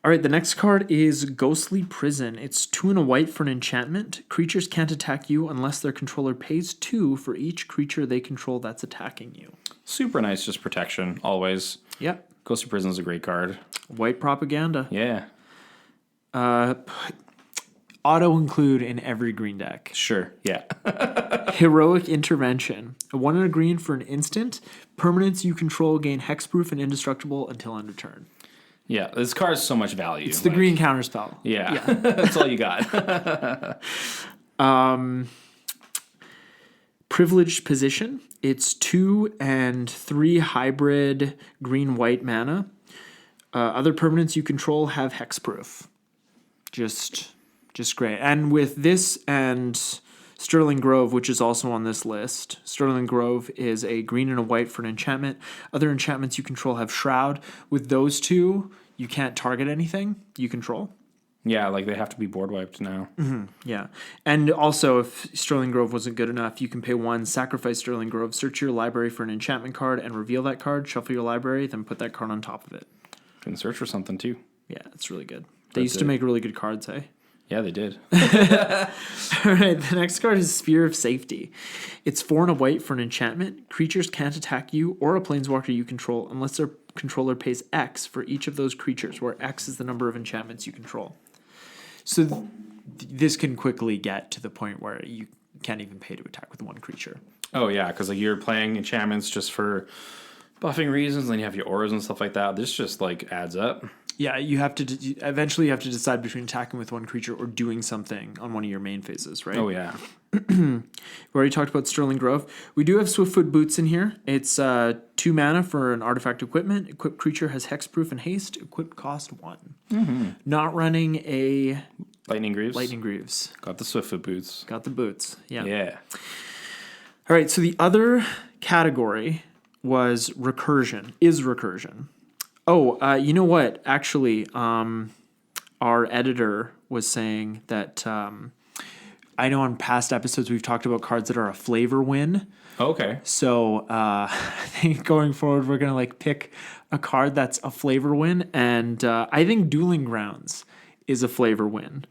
All right, the next card is Ghostly Prison. It's 2 and a white for an enchantment. Creatures can't attack you unless their controller pays 2 for each creature they control that's attacking you. Super nice, just protection always. Yep. Ghost of Prison is a great card. White propaganda. Yeah. Auto include in every green deck. Sure. Yeah. Heroic Intervention. A 1 and a green for an instant. Permanents you control gain hexproof and indestructible until end of turn. Yeah. This card has so much value. It's the green counterspell. Yeah. That's all you got. Privileged Position. It's 2 and 3 hybrid green-white mana. Other permanents you control have hexproof. Just great. And with this and Sterling Grove, which is also on this list, Sterling Grove is a green and a white for an enchantment. Other enchantments you control have Shroud. With those two, you can't target anything you control. Yeah, like they have to be board wiped now. Mm-hmm. Yeah. And also, if Sterling Grove wasn't good enough, you can pay 1, sacrifice Sterling Grove, search your library for an enchantment card, and reveal that card, shuffle your library, then put that card on top of it. You can search for something too. Yeah, it's really good. They used to make really good cards, hey? Yeah, they did. All right, the next card is Sphere of Safety. It's 4 and a white for an enchantment. Creatures can't attack you or a planeswalker you control unless their controller pays X for each of those creatures, where X is the number of enchantments you control. So this can quickly get to the point where you can't even pay to attack with 1 creature. Oh, yeah, because like you're playing enchantments just for buffing reasons, and then you have your auras and stuff like that. This just like adds up. Yeah, you have to eventually you have to decide between attacking with 1 creature or doing something on one of your main phases, right? Oh, yeah. We already talked about Sterling Grove. We do have Swiftfoot Boots in here. It's 2 mana for an artifact equipment. Equipped creature has hexproof and haste. Equipped cost 1. Mm-hmm. Not running a Lightning Greaves. Lightning Greaves. Got the Swiftfoot Boots. Got the boots. Yeah. Yeah. All right. So the other category was recursion. Is recursion. Oh, you know what? Actually, our editor was saying that I know on past episodes we've talked about cards that are a flavor win. Okay. So I think going forward we're gonna like pick a card that's a flavor win, and I think Dueling Grounds is a flavor win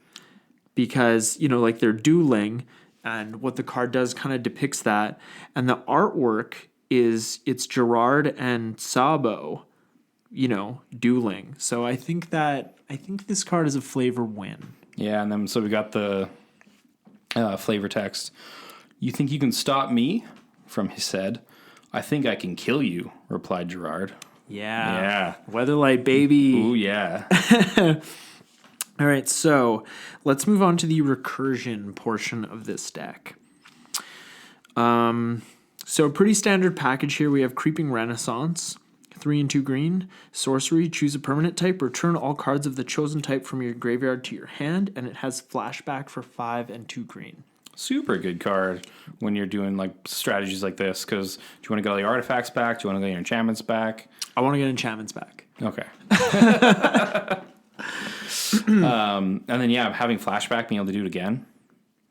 because like they're dueling, and what the card does kind of depicts that, and the artwork it's Gerard and Sabo. Dueling. So I think this card is a flavor win. Yeah, and then so we got the flavor text. You think you can stop me? From Haste. I think I can kill you, replied Gerard. Yeah. Weatherlight, baby. Ooh, yeah. All right, so let's move on to the recursion portion of this deck. So a pretty standard package here. We have Creeping Renaissance. 3 and 2 green. Sorcery, choose a permanent type. Return all cards of the chosen type from your graveyard to your hand, and it has flashback for 5 and 2 green. Super good card when you're doing like strategies like this, because do you want to get all your artifacts back? Do you want to get your enchantments back? I want to get enchantments back. Okay. And then, yeah, having flashback, being able to do it again.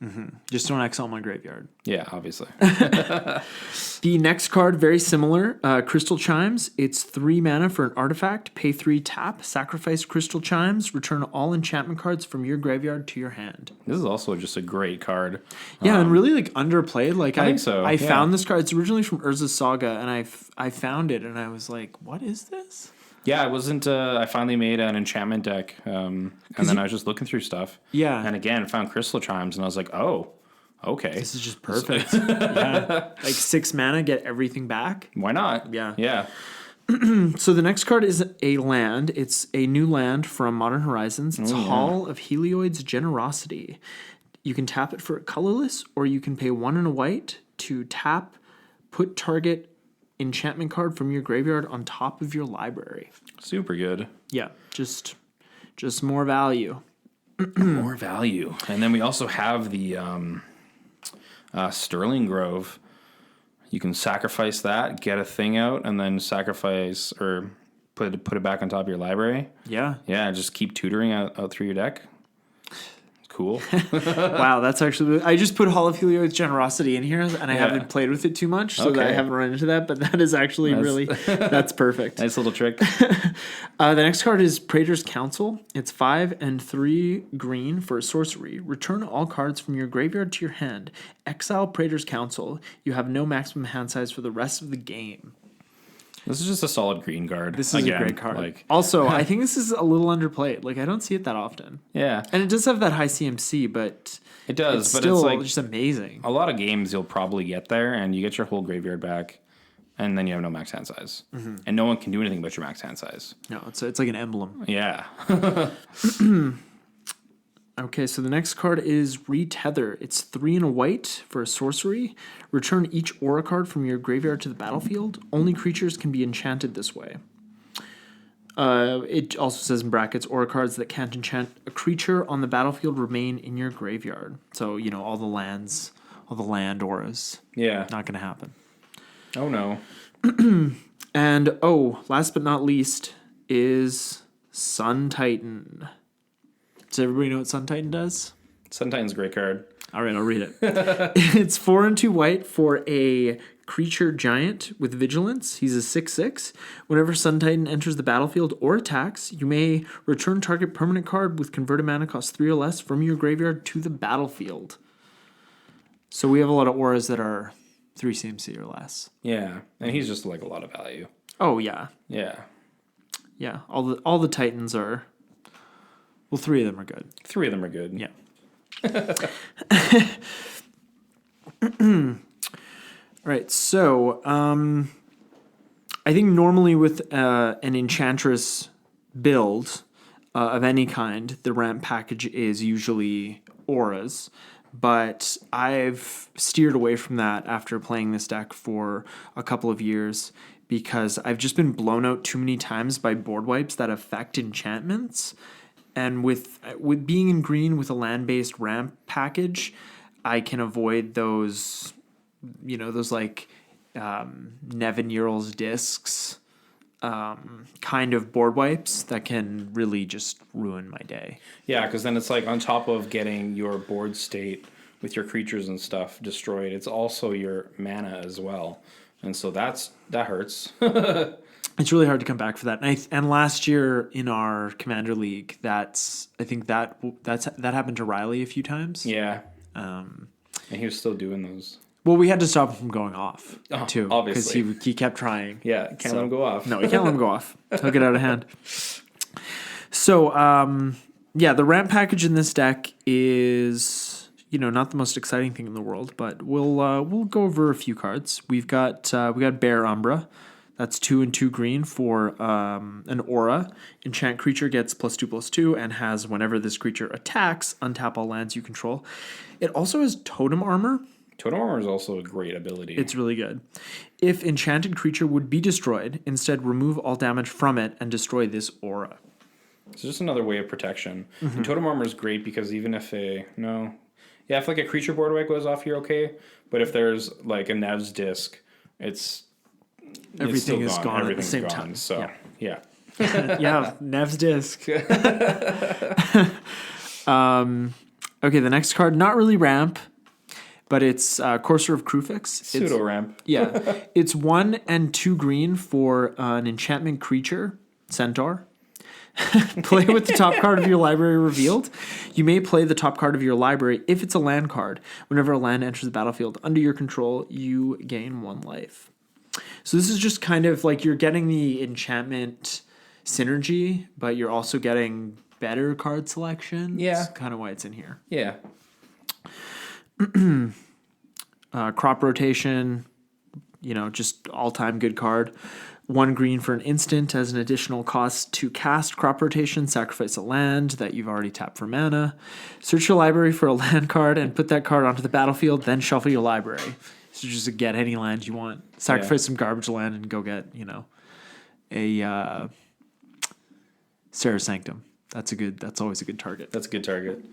Mm-hmm. Just don't exile my graveyard. Yeah, obviously. The next card, very similar. Crystal Chimes. It's 3 mana for an artifact. Pay 3 tap. Sacrifice Crystal Chimes. Return all enchantment cards from your graveyard to your hand. This is also just a great card. Yeah, and really like underplayed. Like I think so. I found this card. It's originally from Urza's Saga, and I found it, and I was like, "What is this?" Yeah, I wasn't. I finally made an enchantment deck, and then I was just looking through stuff. Yeah, and again found Crystal Chimes, and I was like, "Oh, okay, this is just perfect." Yeah, like 6 mana, get everything back. Why not? Yeah. So the next card is a land. It's a new land from Modern Horizons. It's Hall of Helioid's Generosity. You can tap it for colorless, or you can pay 1 and a white to tap, put target enchantment card from your graveyard on top of your library. Super good. Yeah, just more value. More value. And then we also have the Sterling Grove. You can sacrifice that, get a thing out, and then sacrifice or put it back on top of your library. Yeah. Yeah, just keep tutoring out through your deck. Cool. Wow, that's actually... I just put Hall of Helioid's Generosity in here, and I haven't played with it too much, so that I haven't run into that, but that is actually really... That's perfect. Nice little trick. The next card is Praetor's Council. It's 5 and 3 green for a sorcery. Return all cards from your graveyard to your hand. Exile Praetor's Council. You have no maximum hand size for the rest of the game. This is just a solid green card. This is a great card. Also, I think this is a little underplayed. Like, I don't see it that often. Yeah. And it does have that high CMC, but... It does, it's but still it's like just amazing. A lot of games you'll probably get there, and you get your whole graveyard back, and then you have no max hand size. Mm-hmm. And no one can do anything but your max hand size. No, it's like an emblem. Yeah. Okay, so the next card is Retether. It's 3 and a white for a sorcery. Return each aura card from your graveyard to the battlefield. Only creatures can be enchanted this way. It also says in brackets, aura cards that can't enchant a creature on the battlefield remain in your graveyard. So, all the lands, all the land auras. Yeah. Not going to happen. Oh, no. And, last but not least is Sun Titan. Does everybody know what Sun Titan does? Sun Titan's a great card. All right, I'll read it. It's 4 and 2 white for a creature giant with vigilance. He's a 6/6. Whenever Sun Titan enters the battlefield or attacks, you may return target permanent card with converted mana cost 3 or less from your graveyard to the battlefield. So we have a lot of auras that are 3 CMC or less. Yeah, and he's just like a lot of value. Oh, yeah. Yeah. Yeah, all the Titans are... Well, 3 of them are good. 3 of them are good. Yeah. All right, so I think normally with an Enchantress build of any kind, the ramp package is usually auras, but I've steered away from that after playing this deck for a couple of years because I've just been blown out too many times by board wipes that affect enchantments. And with being in green with a land-based ramp package, I can avoid those, those like Nevin Ural's discs kind of board wipes that can really just ruin my day. Yeah, because then it's like on top of getting your board state with your creatures and stuff destroyed, it's also your mana as well. And so that hurts. It's really hard to come back for that. And last year in our Commander League, I think that happened to Riley a few times. Yeah. And he was still doing those. Well, we had to stop him from going off too, obviously, because he kept trying. Yeah, can't let him go off. No, you can't let him go off. He'll get out of hand. So, the ramp package in this deck is not the most exciting thing in the world, but we'll go over a few cards. We got Bear Umbra. That's 2 and 2 green for an aura. Enchant creature gets +2/+2 and has whenever this creature attacks, untap all lands you control. It also has Totem Armor. Totem Armor is also a great ability. It's really good. If enchanted creature would be destroyed, instead remove all damage from it and destroy this aura. It's just another way of protection. Mm-hmm. And Totem Armor is great because even if if like a creature board wipe goes off, you're okay. But if there's like a Nev's disc, everything is gone at the same time. So, yeah. Yeah, Nev's disc. Okay, the next card, not really ramp, but it's Courser of Krufix. Pseudo ramp. Yeah. It's 1 and 2 green for an enchantment creature, Centaur. Play with the top card of your library revealed. You may play the top card of your library if it's a land card. Whenever a land enters the battlefield under your control, you gain 1 life. So this is just kind of like you're getting the enchantment synergy, but you're also getting better card selection. Yeah. That's kind of why it's in here. Yeah. Crop Rotation, just all-time good card. 1 green for an instant as an additional cost to cast Crop Rotation. Sacrifice a land that you've already tapped for mana. Search your library for a land card and put that card onto the battlefield, then shuffle your library. So just get any land you want. Sacrifice some garbage land and go get, a Serra Sanctum. That's always a good target. That's a good target.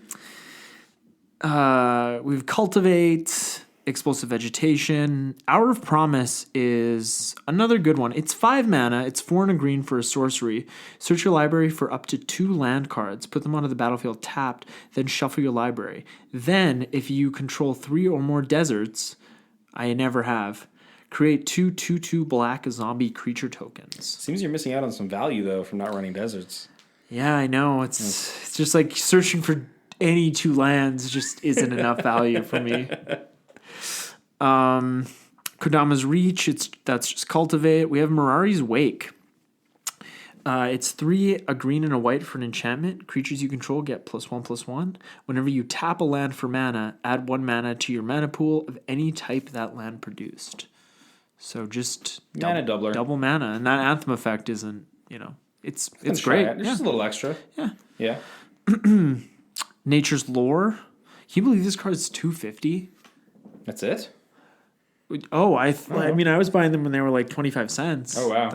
We've Cultivate, Explosive Vegetation. Hour of Promise is another good one. It's 5 mana. It's 4 and a green for a sorcery. Search your library for up to 2 land cards. Put them onto the battlefield tapped. Then shuffle your library. Then, if you control 3 or more deserts, I never have, create 2/2/2 black zombie creature tokens. Seems you're missing out on some value though from not running deserts. Yeah, I know. It's just like searching for any 2 lands just isn't enough value for me. Kodama's Reach, that's just Cultivate. We have Mirari's Wake. It's 3, a green and a white for an enchantment. Creatures you control get +1/+1. Whenever you tap a land for mana, add 1 mana to your mana pool of any type that land produced. So just Mana doubler. double mana, and that Anthem effect isn't, it's Let's great. try it. It's just a little extra. Yeah. Yeah. Nature's Lore. Can you believe this card is $250? That's it? Oh, I was buying them when they were like 25 cents. Oh, wow.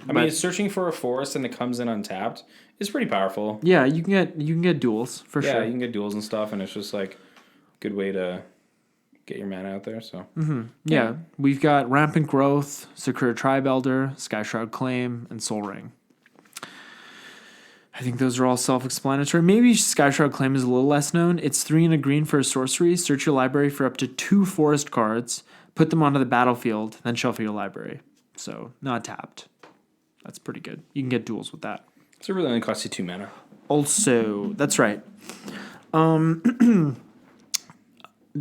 I mean, searching for a forest and it comes in untapped is pretty powerful. Yeah, you can get duels for sure. Yeah, you can get duels and stuff, and it's just like a good way to get your mana out there. So Yeah, we've got Rampant Growth, Sakura Tribe Elder, Skyshroud Claim, and Soul Ring. I think those are all self-explanatory. Maybe Skyshroud Claim is a little less known. It's 3 and a green for a sorcery. Search your library for up to 2 forest cards. Put them onto the battlefield, then shuffle your library. So, not tapped. That's pretty good. You can get duels with that. So it really only costs you 2 mana. Also, that's right.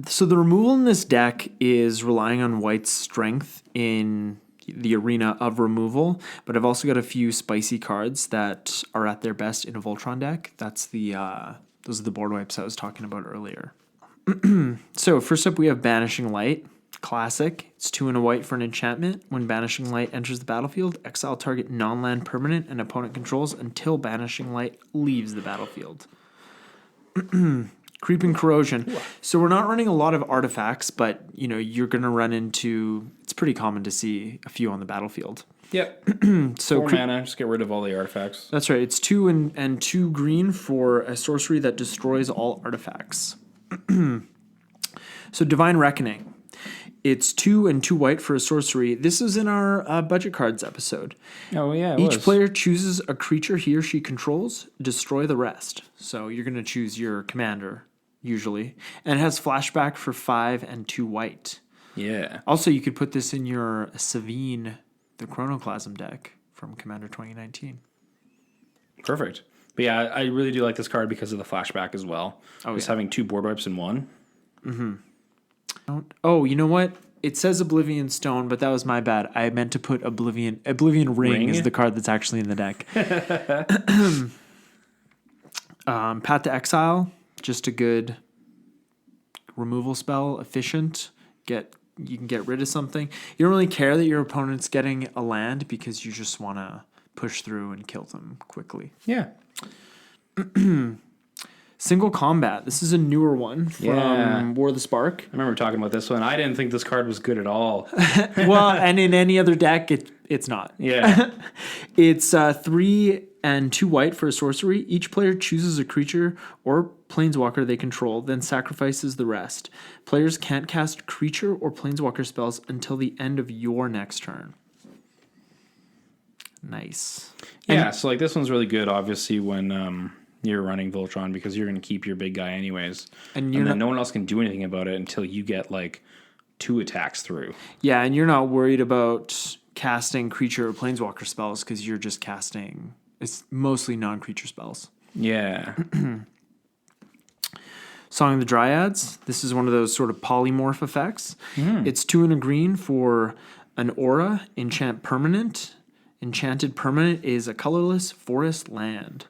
So the removal in this deck is relying on white's strength in the arena of removal, but I've also got a few spicy cards that are at their best in a Voltron deck. That's those are the board wipes I was talking about earlier. So first up we have Banishing Light. Classic. It's 2 and a white for an enchantment. When Banishing Light enters the battlefield, exile target non-land permanent and opponent controls until Banishing Light leaves the battlefield. Creeping Corrosion. So we're not running a lot of artifacts, but you're going to run into, it's pretty common to see a few on the battlefield. Yep. So 4 mana, just get rid of all the artifacts. That's right. It's 2 and 2 green for a sorcery that destroys all artifacts. So Divine Reckoning. It's 2 and 2 white for a sorcery. This is in our budget cards episode. Oh, yeah, Each player chooses a creature he or she controls, destroy the rest. So you're going to choose your commander, usually. And it has flashback for 5 and 2 white. Yeah. Also, you could put this in your Savine, the Chronoclasm deck from Commander 2019. Perfect. But yeah, I really do like this card because of the flashback as well. Just having 2 board wipes in one. Mm-hmm. Oh, you know what? It says Oblivion Stone, but that was my bad. I meant to put Oblivion Ring is the card that's actually in the deck. Path to Exile, just a good removal spell, efficient. You can get rid of something. You don't really care that your opponent's getting a land because you just want to push through and kill them quickly. Yeah. Single Combat. This is a newer one from War of the Spark. I remember talking about this one. I didn't think this card was good at all. Well, and in any other deck, it's not. Yeah. It's 3 and 2 white for a sorcery. Each player chooses a creature or planeswalker they control, then sacrifices the rest. Players can't cast creature or planeswalker spells until the end of your next turn. Nice. Yeah, so like this one's really good, obviously, when you're running Voltron, because you're going to keep your big guy anyways. And then no one else can do anything about it until you get like 2 attacks through. Yeah, and you're not worried about casting creature or planeswalker spells because you're just casting... It's mostly non-creature spells. Yeah. Song of the Dryads. This is one of those sort of polymorph effects. It's 2 and a green for an aura, enchant permanent. Enchanted permanent is a colorless forest land.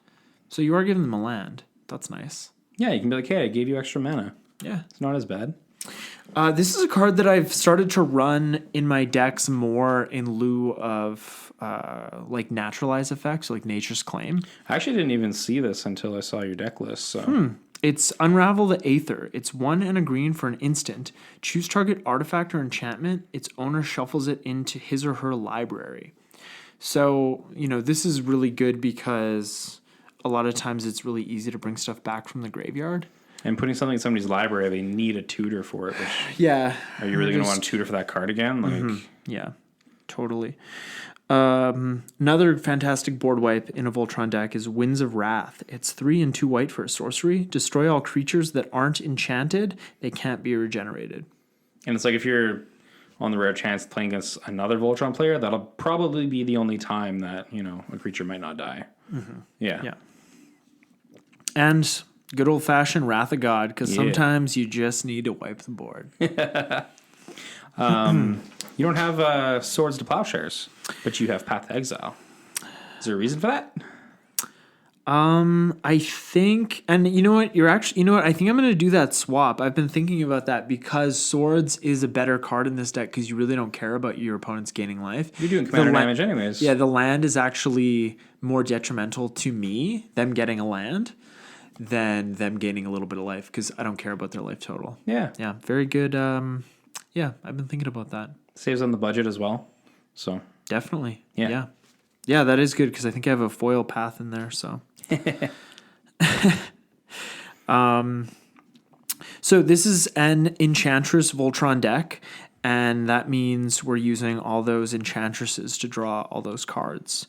So you are giving them a land. That's nice. Yeah, you can be like, hey, I gave you extra mana. Yeah. It's not as bad. This is a card that I've started to run in my decks more in lieu of like naturalize effects, like Nature's Claim. I actually didn't even see this until I saw your deck list. So It's Unravel the Aether. It's 1 and a green for an instant. Choose target artifact or enchantment. Its owner shuffles it into his or her library. So, this is really good because a lot of times it's really easy to bring stuff back from the graveyard. And putting something in somebody's library, they need a tutor for it. Which, yeah. Are you really going to want a tutor for that card again? Like, Yeah, totally. Another fantastic board wipe in a Voltron deck is Winds of Wrath. It's 3 and 2 white for a sorcery. Destroy all creatures that aren't enchanted. They can't be regenerated. And it's like if you're on the rare chance playing against another Voltron player, that'll probably be the only time that, a creature might not die. Mm-hmm. Yeah. And good old-fashioned Wrath of God, because sometimes you just need to wipe the board. You don't have Swords to Plowshares, but you have Path to Exile. Is there a reason for that? I think, and you know what? I think I'm going to do that swap. I've been thinking about that because Swords is a better card in this deck because you really don't care about your opponents gaining life. You're doing commander damage anyways. Yeah, the land is actually more detrimental to me, them getting a land, than them gaining a little bit of life because I don't care about their life total. Yeah. Yeah, very good. Yeah, I've been thinking about that. Saves on the budget as well. So definitely. Yeah. Yeah, that is good because I think I have a foil path in there, so. So this is an Enchantress Voltron deck, and that means we're using all those Enchantresses to draw all those cards.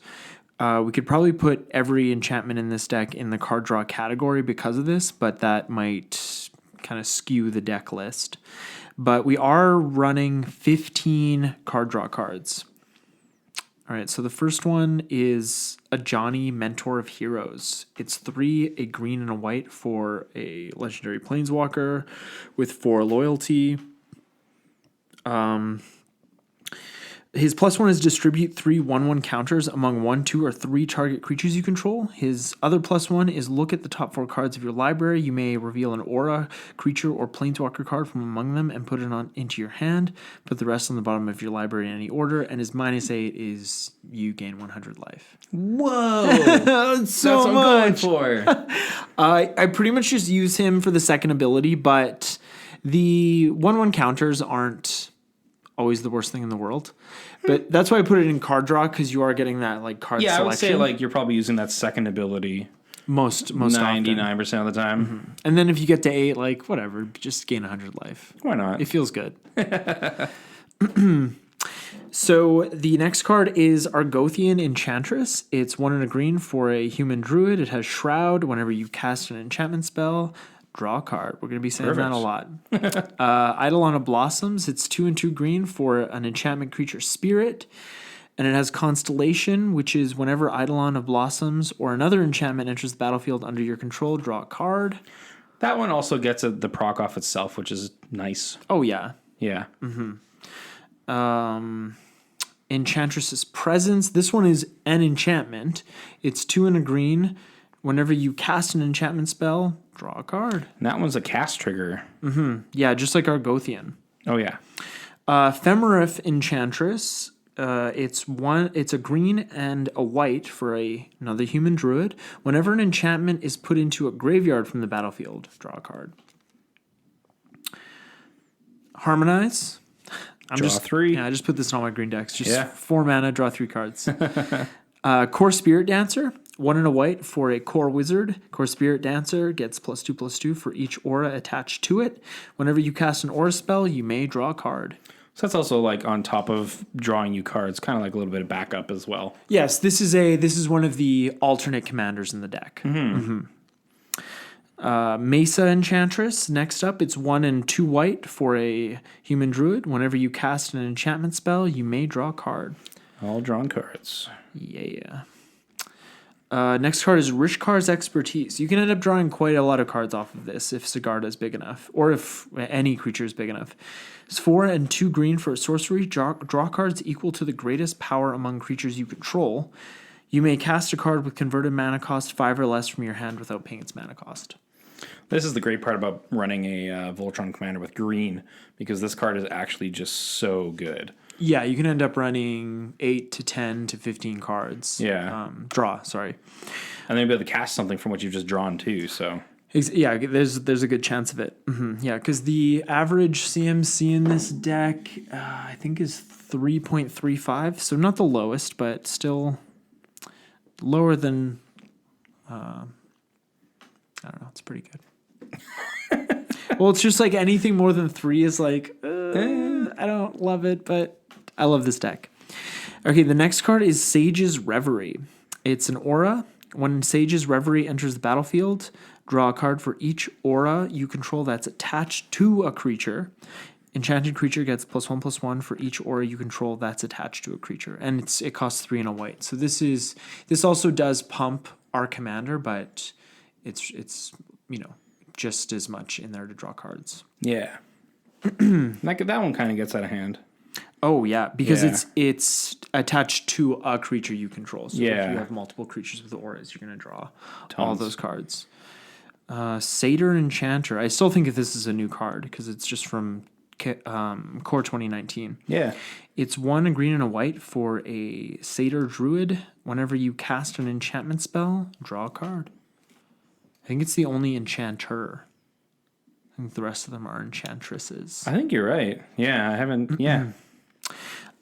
We could probably put every enchantment in this deck in the card draw category because of this, but that might kind of skew the deck list. But we are running 15 card draw cards. All right, so the first one is a Johnny, Mentor of Heroes. It's 3, a green and a white for a legendary planeswalker with 4 loyalty. His +1 is distribute 3 1/1 counters among 1, 2, or 3 target creatures you control. His other +1 is look at the top 4 cards of your library. You may reveal an aura, creature, or planeswalker card from among them and put it into your hand. Put the rest on the bottom of your library in any order. And his -8 is you gain 100 life. Whoa! That's so what much. I'm going for. I pretty much just use him for the second ability, but the 1/1 counters aren't always the worst thing in the world. But that's why I put it in card draw, because you are getting that card selection. I would say you're probably using that second ability most 99% of the time. Mm-hmm. And then if you get to 8, whatever, just gain 100 life. Why not? It feels good. So the next card is Argothian Enchantress. It's 1 and a green for a human druid. It has Shroud. Whenever you cast an enchantment spell, draw a card. We're going to be saying that a lot. Eidolon of Blossoms. It's 2 and 2 green for an enchantment creature spirit. And it has Constellation, which is whenever Eidolon of Blossoms or another enchantment enters the battlefield under your control, draw a card. That one also gets the proc off itself, which is nice. Oh, yeah. Yeah. Mm-hmm. Enchantress's Presence. This one is an enchantment. It's 2 and a green. Whenever you cast an enchantment spell, draw a card. And that one's a cast trigger. Mm-hmm. Yeah, just like Argothian. Oh, yeah. Ephemerith Enchantress. It's a green and a white for another human druid. Whenever an enchantment is put into a graveyard from the battlefield, draw a card. Harmonize. Draw 3. Yeah, I just put this in all my green decks. Just 4 mana, draw 3 cards. Core Spirit Dancer. 1 and a white for a core wizard. Core Spirit Dancer gets +2/+2 for each aura attached to it. Whenever you cast an aura spell, you may draw a card. So that's also on top of drawing you cards, kind of like a little bit of backup as well. Yes, this is one of the alternate commanders in the deck. Mm-hmm. Mesa Enchantress. Next up, it's 1 and 2 white for a human druid. Whenever you cast an enchantment spell, you may draw a card. All drawn cards. Yeah. Next card is Rishkar's Expertise. You can end up drawing quite a lot of cards off of this if Sigarda is big enough, or if any creature is big enough. It's 4 and 2 green for a sorcery. Draw cards equal to the greatest power among creatures you control. You may cast a card with converted mana cost 5 or less from your hand without paying its mana cost. This is the great part about running a Voltron commander with green, because this card is actually just so good. Yeah, you can end up running 8 to 10 to 15 cards. Yeah. Draw, sorry. And then you'll be able to cast something from what you've just drawn too, so. Yeah, there's a good chance of it. Yeah, because the average CMC in this deck, I think, is 3.35. So not the lowest, but still lower than. I don't know. It's pretty good. Well, it's just like anything more than 3 is like, I don't love it, but I love this deck. Okay, the next card is Sage's Reverie. It's an aura. When Sage's Reverie enters the battlefield, draw a card for each aura you control that's attached to a creature. Enchanted creature gets +1/+1 for each aura you control that's attached to a creature, and it costs 3 and a white. So this also does pump our commander, but it's just as much in there to draw cards. Yeah, that one kind of gets out of hand. Oh yeah, because it's attached to a creature you control. So if you have multiple creatures with auras, you're going to draw all those cards. Satyr Enchanter. I still think this is a new card because it's just from Core 2019. Yeah. It's 1 a green and a white for a Satyr Druid. Whenever you cast an enchantment spell, draw a card. I think it's the only enchanter. I think the rest of them are enchantresses. I think you're right. Yeah, I haven't. Yeah.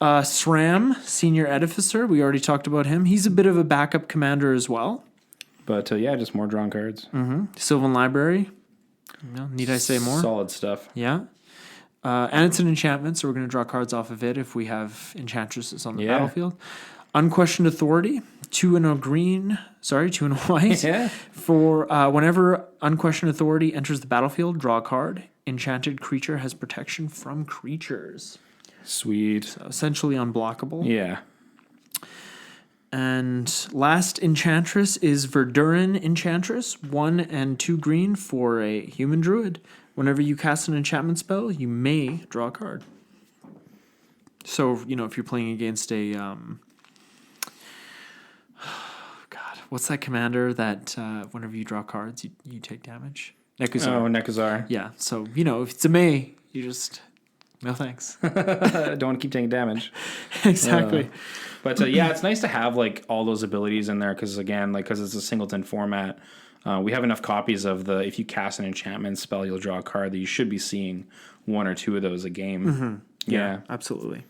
SRAM, Senior Edificer. We already talked about him. He's a bit of a backup commander as well. But just more drawn cards. Sylvan Library. Need I say more? Solid stuff. Yeah. And it's an enchantment, so we're going to draw cards off of it if we have enchantresses on the battlefield. Unquestioned Authority. 2 and a white. Yeah. For whenever Unquestioned Authority enters the battlefield, draw a card. Enchanted creature has protection from creatures. Sweet. So essentially unblockable. Yeah. And last Enchantress is Verduran Enchantress. 1 and 2 green for a human druid. Whenever you cast an enchantment spell, you may draw a card. So, if you're playing against a... what's that commander that whenever you draw cards, you take damage? Nekuzar. Oh, Nekuzar. Yeah, so, if it's a May, you just... No thanks. Don't want to keep taking damage. Exactly. But it's nice to have all those abilities in there because it's a singleton format. We have enough copies of if you cast an enchantment spell, you'll draw a card that you should be seeing 1 or 2 of those a game. Mm-hmm. Yeah, absolutely.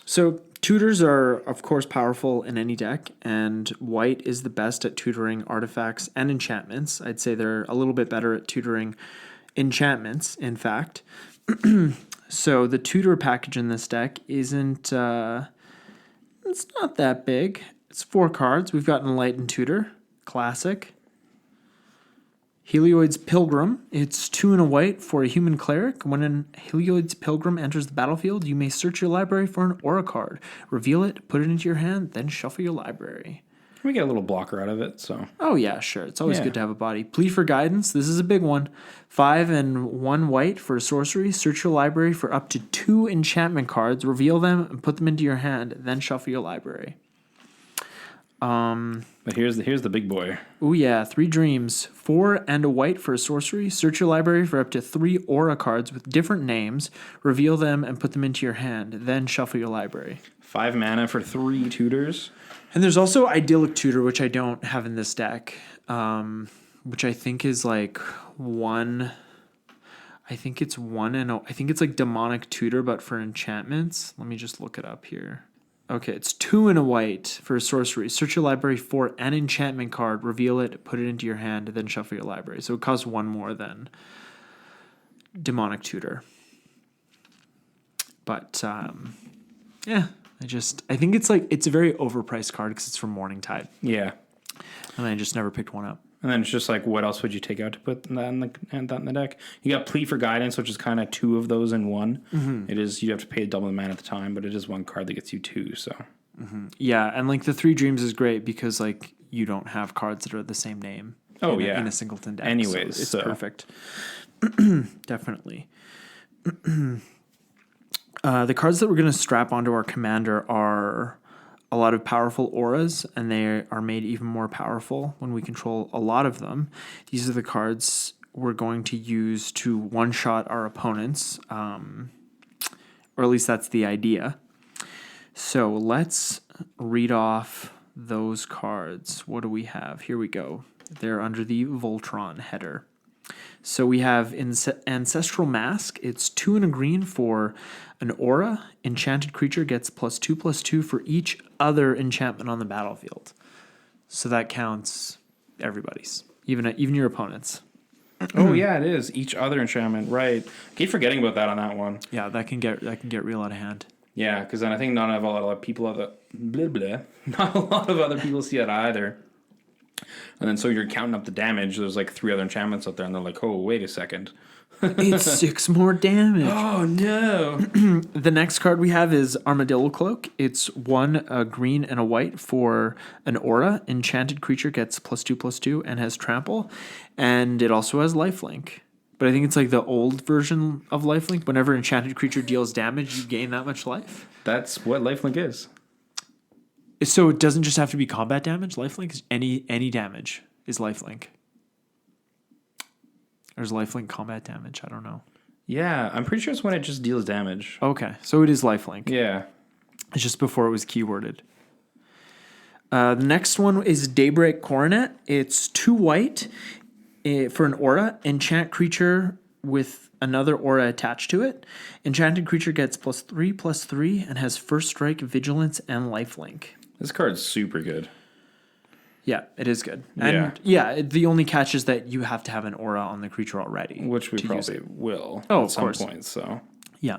So tutors are, of course, powerful in any deck, and white is the best at tutoring artifacts and enchantments. I'd say they're a little bit better at tutoring enchantments, in fact. So the tutor package in this deck isn't... it's not that big. It's 4 cards. We've got Enlightened Tutor, classic. Helioid's Pilgrim. It's 2 and a white for a human cleric. When an Helioid's Pilgrim enters the battlefield, you may search your library for an aura card. Reveal it, put it into your hand, then shuffle your library. We get a little blocker out of it, so... Oh, yeah, sure. It's always good to have a body. Plea for Guidance. This is a big one. 5 and 1 white for a sorcery. Search your library for up to 2 enchantment cards. Reveal them and put them into your hand. Then shuffle your library. But here's the big boy. Oh, yeah. 3 Dreams. 4 and a white for a sorcery. Search your library for up to 3 aura cards with different names. Reveal them and put them into your hand. Then shuffle your library. 5 mana for 3 tutors. And there's also Idyllic Tutor, which I don't have in this deck, which I think is 1. I think it's 1 and I think it's Demonic Tutor, but for enchantments. Let me just look it up here. Okay, it's 2 and a white for a sorcery. Search your library for an enchantment card, reveal it, put it into your hand, then shuffle your library. So it costs 1 more than Demonic Tutor. But yeah. I think it's a very overpriced card because it's from Morningtide. Yeah. And I just never picked one up. And then it's just what else would you take out to put that in the deck? You got Plea for Guidance, which is kind of 2 of those in 1. Mm-hmm. It is, you have to pay double the mana at the time, but it is 1 card that gets you 2, so. Mm-hmm. Yeah, and the 3 Dreams is great because you don't have cards that are the same name. In a singleton deck. Anyways, so it's perfect. Definitely. The cards that we're going to strap onto our commander are a lot of powerful auras, and they are made even more powerful when we control a lot of them. These are the cards we're going to use to one-shot our opponents, or at least that's the idea. So let's read off those cards. What do we have? Here we go. They're under the Voltron header. So we have Ancestral Mask. It's 2 and a green for an aura. Enchanted creature gets +2/+2 for each other enchantment on the battlefield. So that counts everybody's, even your opponents. Oh yeah, it is each other enchantment. Right. I keep forgetting about that on that one. Yeah, that can get real out of hand. Yeah, because then I think not a lot of people have not a lot of other people see it either. And then so you're counting up the damage. There's like 3 other enchantments out there, and they're like, "Oh, wait a second, It's 6 more damage." Oh no! The next card we have is Armadillo Cloak. It's 1 a green and a white for an aura. Enchanted creature gets +2/+2 and has trample, and it also has lifelink. But I think it's like the old version of lifelink. Whenever enchanted creature deals damage, you gain that much life. That's what lifelink is. So it doesn't just have to be combat damage. Lifelink is any damage is lifelink. Or is lifelink combat damage? I don't know. Yeah, I'm pretty sure it's when it just deals damage. Okay, so it is lifelink. Yeah. It's just before it was keyworded. The next one is Daybreak Coronet. It's 2 white for an aura. Enchant creature with another aura attached to it. Enchanted creature gets +3/+3 and has first strike, vigilance, and lifelink. This card's super good. Yeah, it is good. And the only catch is that you have to have an aura on the creature already. Which we probably will at some point, so. Yeah.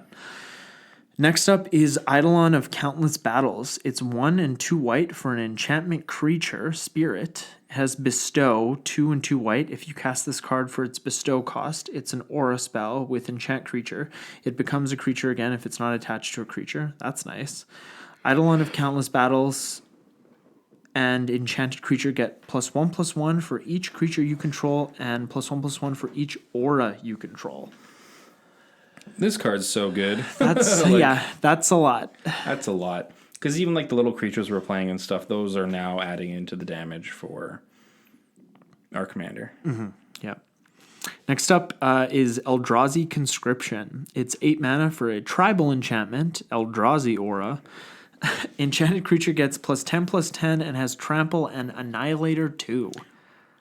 Next up is Eidolon of Countless Battles. It's 1 and 2 white for an enchantment creature, Spirit. It has Bestow, 2 and 2 white. If you cast this card for its Bestow cost, it's an aura spell with enchant creature. It becomes a creature again if it's not attached to a creature. That's nice. Eidolon of Countless Battles and enchanted creature get +1/+1 for each creature you control and +1/+1 for each aura you control. This card's so good. That's that's a lot. That's a lot. Because even like the little creatures we're playing and stuff, those are now adding into the damage for our commander. Mm-hmm. Yeah. Next up is Eldrazi Conscription. It's 8 mana for a tribal enchantment, Eldrazi Aura. Enchanted creature gets +10/+10 and has trample and Annihilator 2.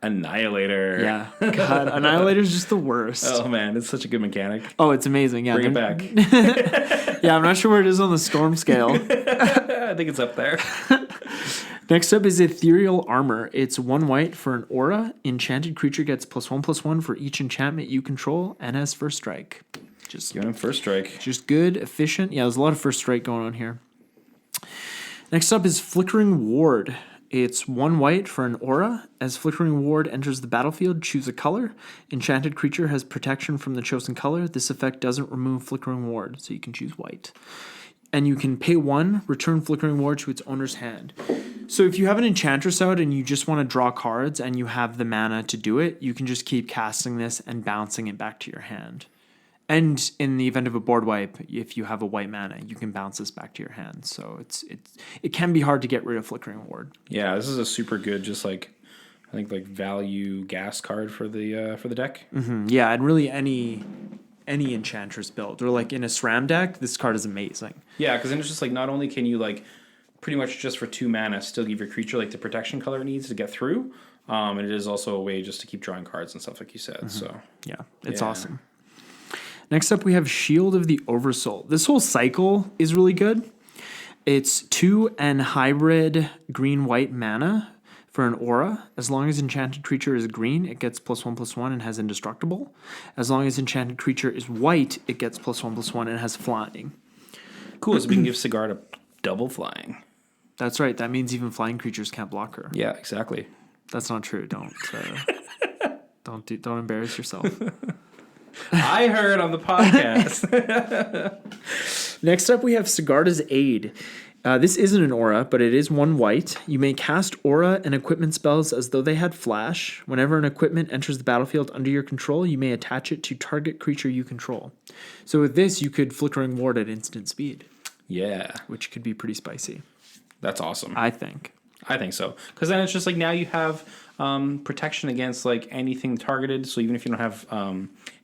Annihilator. Yeah. God, Annihilator's just the worst. Oh man, it's such a good mechanic. Oh, it's amazing. Yeah. Bring it back. Yeah, I'm not sure where it is on the storm scale. I think it's up there. Next up is Ethereal Armor. It's 1 white for an aura. Enchanted creature gets +1/+1 for each enchantment you control and has first strike. Just Give him first strike. Just good, efficient. Yeah, there's a lot of first strike going on here. Next up is Flickering Ward. It's 1 white for an aura. As Flickering Ward enters the battlefield, choose a color. Enchanted creature has protection from the chosen color. This effect doesn't remove Flickering Ward, so you can choose white. And you can pay 1, return Flickering Ward to its owner's hand. So if you have an Enchantress out and you just want to draw cards and you have the mana to do it, you can just keep casting this and bouncing it back to your hand. And in the event of a board wipe, if you have a white mana, you can bounce this back to your hand. So it can be hard to get rid of Flickering Ward. Yeah, this is a super good, just like I think like value gas card for the deck. Mm-hmm. Yeah, and really any Enchantress build or like in a SRAM deck, this card is amazing. Yeah, because then it's just like not only can you like pretty much just for 2 mana still give your creature like the protection color it needs to get through, and it is also a way just to keep drawing cards and stuff like you said. Mm-hmm. So yeah, it's awesome. Next up, we have Shield of the Oversoul. This whole cycle is really good. It's 2 and hybrid green-white mana for an aura. As long as enchanted creature is green, it gets +1/+1 and has indestructible. As long as enchanted creature is white, it gets +1/+1 and has flying. Cool, so we can give Sigarda double flying. That's right. That means even flying creatures can't block her. Yeah, exactly. That's not true. Don't embarrass yourself. I heard on the podcast. Next up, we have Sigarda's Aid. This isn't an aura, but it is 1 white. You may cast aura and equipment spells as though they had flash. Whenever an equipment enters the battlefield under your control, you may attach it to target creature you control. So with this, you could Flickering Ward at instant speed. Yeah. Which could be pretty spicy. That's awesome. I think so. Because then it's just like now you have protection against like anything targeted. So even if you don't have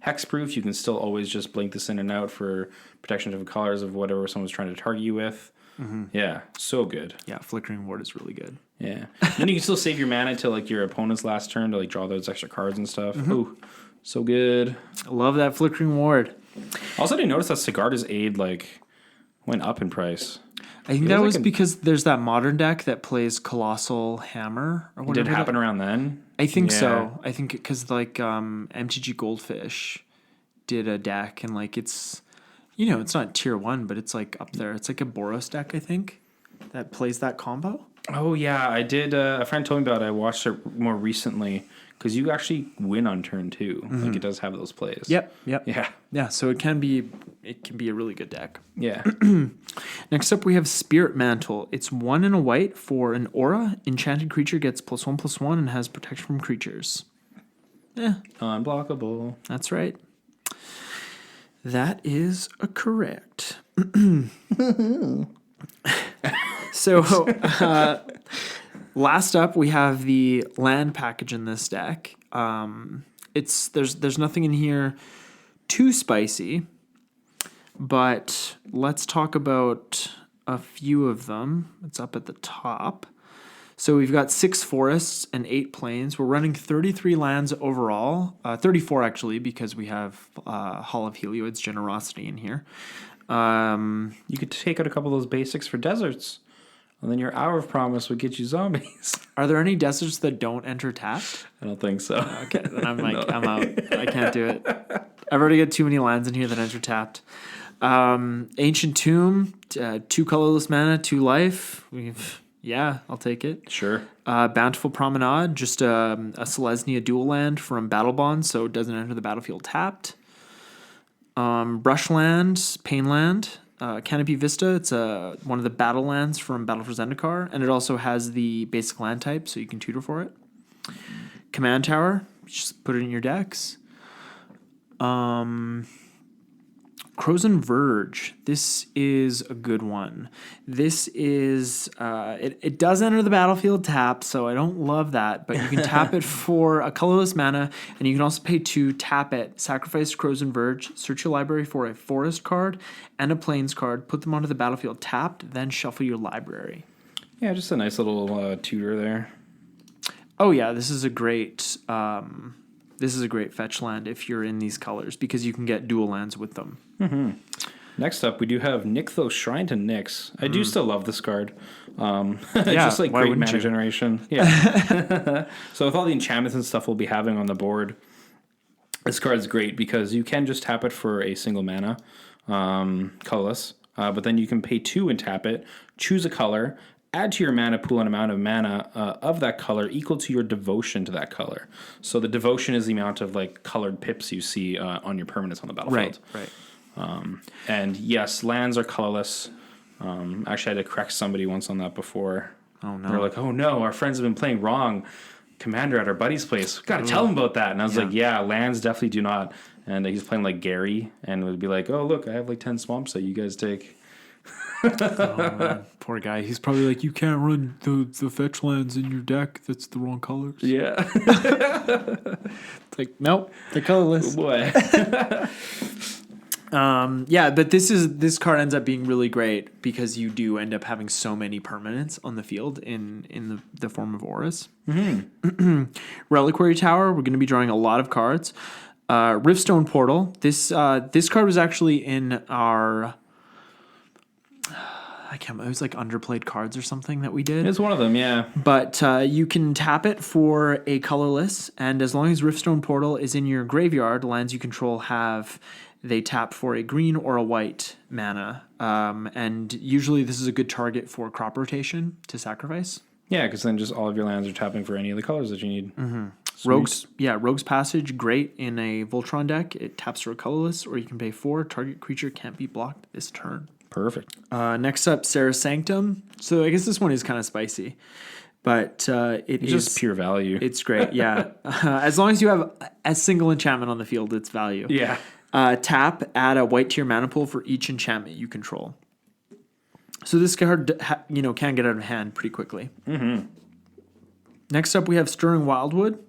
hexproof, you can still always just blink this in and out for protection of colors of whatever someone's trying to target you with. Yeah, so good. Yeah, Flickering Ward is really good. Yeah. Then you can still save your mana till like your opponent's last turn to like draw those extra cards and stuff. Ooh, so good. I love that Flickering Ward. Also, didn't notice that Sigarda's aid like went up in price. I think that was because there's that modern deck that plays Colossal Hammer or whatever. Did it happen around then? I think so. I think because like MTG Goldfish did a deck and like it's, it's not tier 1, but it's like up there. It's like a Boros deck, I think, that plays that combo. Oh yeah, I did. A friend told me about it. I watched it more recently because you actually win on turn 2. Like it does have those plays. Yep. Yeah. So it can be a really good deck. Yeah. Next up, we have Spirit Mantle. It's 1 and a white for an aura. Enchanted creature gets +1/+1 and has protection from creatures. Unblockable. That's right. That is correct. So, last up, we have the land package in this deck. There's nothing in here too spicy, but let's talk about a few of them. It's up at the top. So we've got 6 forests and 8 plains. We're running 33 lands overall, 34 actually, because we have Hall of Helioid's Generosity in here. You could take out a couple of those basics for deserts. And then your Hour of Promise would get you zombies. Are there any deserts that don't enter tapped? I don't think so. Okay, then I'm like, I'm out. I can't do it. I've already got too many lands in here that enter tapped. Ancient Tomb, 2 colorless mana, 2 life. I'll take it. Sure. Bountiful Promenade, just a Selesnya dual land from Battle Bond, so it doesn't enter the battlefield tapped. Brushland, Painland. Canopy Vista, it's one of the battle lands from Battle for Zendikar, and it also has the basic land type, so you can tutor for it. Command Tower, just put it in your decks. Crozen Verge, this is a good one. This is, it does enter the battlefield tap, so I don't love that, but you can tap it for a colorless mana, and you can also pay 2, tap it, sacrifice Crozen Verge, search your library for a forest card and a plains card, put them onto the battlefield tapped, then shuffle your library. Yeah, just a nice little tutor there. Oh yeah, this is a great fetch land if you're in these colors because you can get dual lands with them. Mm-hmm. Next up, we do have Nykthos Shrine to Nyx. I do still love this card. Just like great mana generation. Yeah. So with all the enchantments and stuff we'll be having on the board, this card's great because you can just tap it for a single mana, colorless, but then you can pay 2 and tap it, choose a color, add to your mana pool an amount of mana of that color equal to your devotion to that color. So the devotion is the amount of like colored pips you see on your permanents on the battlefield. Right. And yes, lands are colorless. Actually, I had to correct somebody once on that before. Oh no! They're like, "Oh no, our friends have been playing wrong Commander at our buddy's place. Got to tell him about that." And I was like, "Yeah, lands definitely do not." And he's playing like Gary, and would be like, "Oh look, I have like 10 swamps that you guys take." Oh man, poor guy. He's probably like, you can't run the fetch lands in your deck. That's the wrong colors. Yeah. It's like, nope, they're colorless. Boy. But this card ends up being really great because you do end up having so many permanents on the field in the form of auras. Mm-hmm. Reliquary Tower, we're going to be drawing a lot of cards. Riftstone Portal. This card was actually in our... I can't remember. It was like underplayed cards or something that we did. It's one of them, yeah. But you can tap it for a colorless, and as long as Riftstone Portal is in your graveyard, lands you control they tap for a green or a white mana. And usually this is a good target for crop rotation to sacrifice. Yeah, because then just all of your lands are tapping for any of the colors that you need. Mm-hmm. Rogue's Passage, great in a Voltron deck. It taps for a colorless, or you can pay 4. Target creature can't be blocked this turn. Perfect. Next up, Sarah's Sanctum. So I guess this one is kind of spicy, but it's just pure value. It's great, yeah. As long as you have a single enchantment on the field, it's value. Yeah. Tap, add a white to your mana pool for each enchantment you control. So this card, can get out of hand pretty quickly. Mm-hmm. Next up, we have Stirring Wildwood.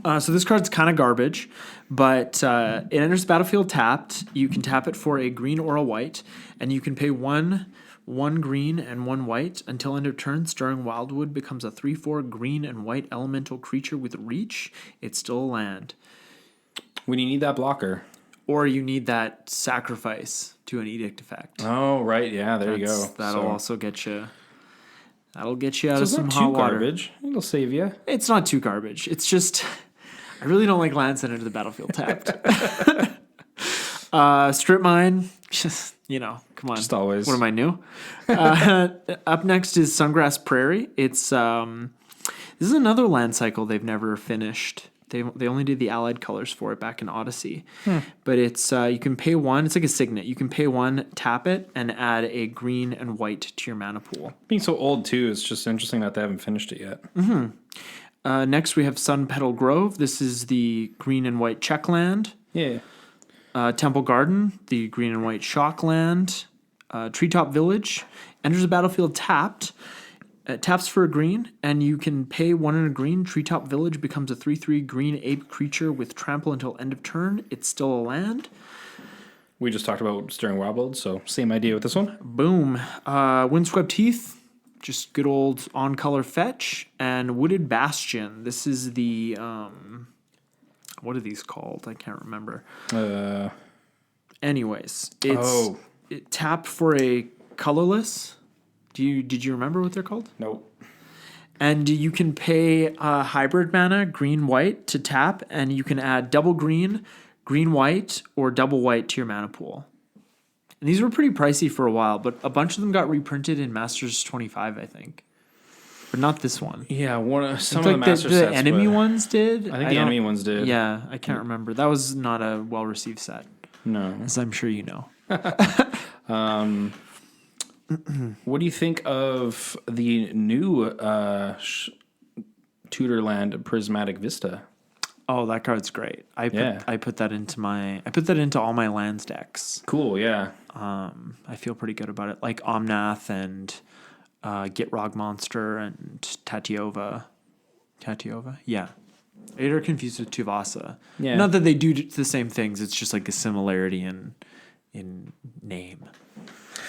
So this card's kind of garbage, but it enters the battlefield tapped. You can tap it for a green or a white, and you can pay 1 1 green and 1 white. Until end of turn, Stirring Wildwood becomes a 3/4 green and white elemental creature with reach. It's still a land. When you need that blocker. Or you need that sacrifice to an edict effect. Oh, right. Yeah, there you go. That'll also get you. That'll get you out So of it's some not hot too water. garbage. It'll save you. It's not too garbage. It's just I really don't like lands that enter the battlefield tapped. Strip mine, just come on. Just always. What am I new? Up next is Sungrass Prairie. It's this is another land cycle they've never finished. They only did the allied colors for it back in Odyssey. But it's you can pay 1. It's like a signet. You can pay 1, tap it, and add a green and white to your mana pool. Being so old, too, it's just interesting that they haven't finished it yet. Next, we have Sun Petal Grove. This is the green and white check land. Yeah. Temple Garden, the green and white shock land. Treetop Village enters the battlefield tapped. Taps for a green, and you can pay 1 and a green. Treetop Village becomes a 3/3 green ape creature with trample until end of turn. It's still a land. We just talked about Stirring Wildwood, so same idea with this one. Boom. Windswept Heath, just good old on-color fetch. And Wooded Bastion. This is the... what are these called? I can't remember. Anyways, it's tap for a colorless... Did you remember what they're called? Nope. And you can pay hybrid mana, green white, to tap, and you can add double green, green white, or double white to your mana pool. And these were pretty pricey for a while, but a bunch of them got reprinted in Masters 25, I think. But not this one. Yeah, some of Like the master the sets. enemy ones did. I think the enemy ones did. Yeah, I can't remember. That was not a well-received set, No. as I'm sure you know. What do you think of the new Tudor land Prismatic Vista? Oh, that card's great. I put that into all my lands decks. Cool, yeah. I feel pretty good about it. Like Omnath and Gitrog Monster and Tatiova. Yeah. They are confused with Tuvasa. Yeah. Not that they do the same things. It's just like a similarity in name.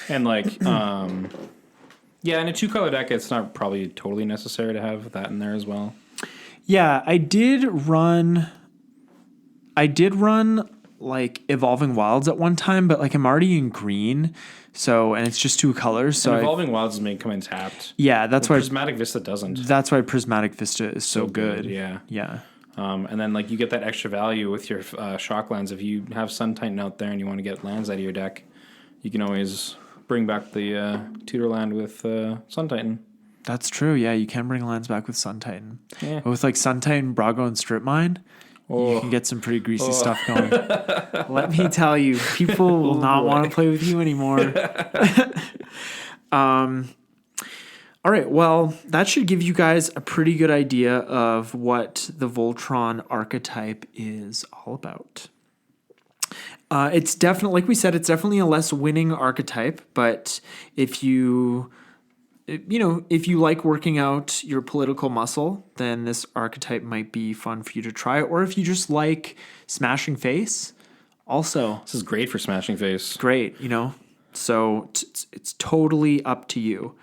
And like, yeah, in a 2-color deck, it's not probably totally necessary to have that in there as well. Yeah, I did run like Evolving Wilds at one time, but like I'm already in green, and it's just 2 colors. So Evolving Wilds may come in tapped. Yeah, that's why Prismatic Vista doesn't. That's why Prismatic Vista is so good. Yeah. Yeah. And then like you get that extra value with your shock lands. If you have Sun Titan out there and you want to get lands out of your deck, you can always bring back the Tudor land with Sun Titan. That's true. Yeah, you can bring lands back with Sun Titan. Yeah. But with like Sun Titan, Brago, and Strip Mine, you can get some pretty greasy stuff going. Let me tell you, people will not want to play with you anymore. All right, well, that should give you guys a pretty good idea of what the Voltron archetype is all about. It's definitely, like we said, it's definitely a less winning archetype, but if you like working out your political muscle, then this archetype might be fun for you to try. Or if you just like smashing face, also. This is great for smashing face. Great, So it's totally up to you.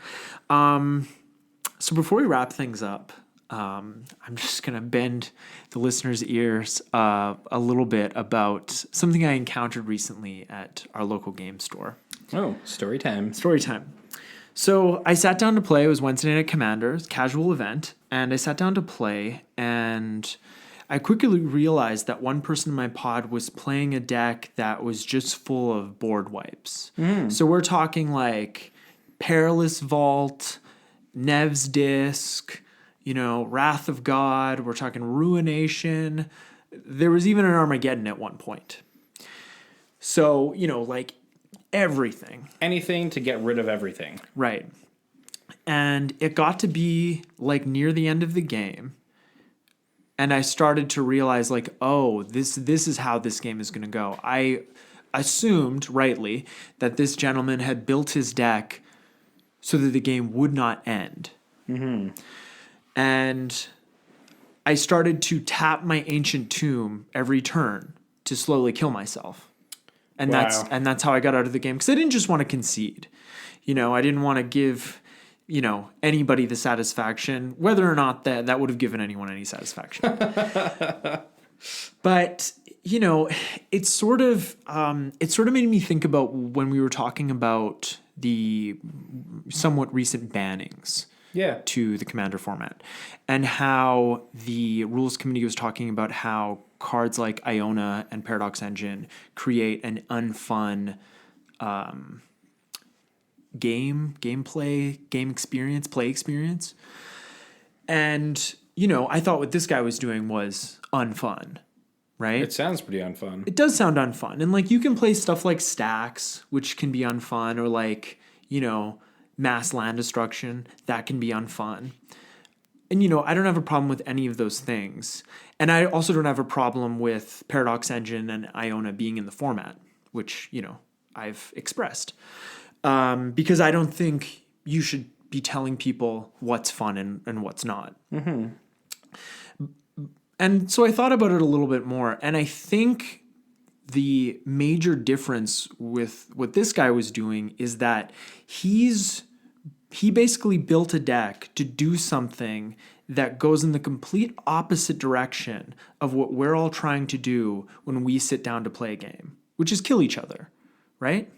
So before we wrap things up, I'm just going to bend the listeners' ears a little bit about something I encountered recently at our local game store. Oh, story time. Story time. So I sat down to play. It was Wednesday Night Commanders, casual event, and I sat down to play, and I quickly realized that one person in my pod was playing a deck that was just full of board wipes. So we're talking like Perilous Vault, Nev's Disc, Wrath of God. We're talking Ruination. There was even an Armageddon at one point. So, like everything. Anything to get rid of everything. Right. And it got to be like near the end of the game. And I started to realize like, oh, this is how this game is going to go. I assumed rightly that this gentleman had built his deck so that the game would not end. Mm-hmm. And I started to tap my Ancient Tomb every turn to slowly kill myself. And Wow. that's how I got out of the game, because I didn't just want to concede. I didn't want to give anybody the satisfaction, whether or not that would have given anyone any satisfaction. But it sort of made me think about when we were talking about the somewhat recent bannings to the Commander format, and how the rules committee was talking about how cards like Iona and Paradox Engine create an unfun play experience. And I thought what this guy was doing was unfun, right? It sounds pretty unfun. It does sound unfun. And you can play stuff like stacks, which can be unfun, or mass land destruction, that can be unfun. And I don't have a problem with any of those things. And I also don't have a problem with Paradox Engine and Iona being in the format, which, I've expressed. Because I don't think you should be telling people what's fun and what's not. Mm-hmm. And so I thought about it a little bit more, and I think the major difference with what this guy was doing is that he basically built a deck to do something that goes in the complete opposite direction of what we're all trying to do when we sit down to play a game, which is kill each other, right?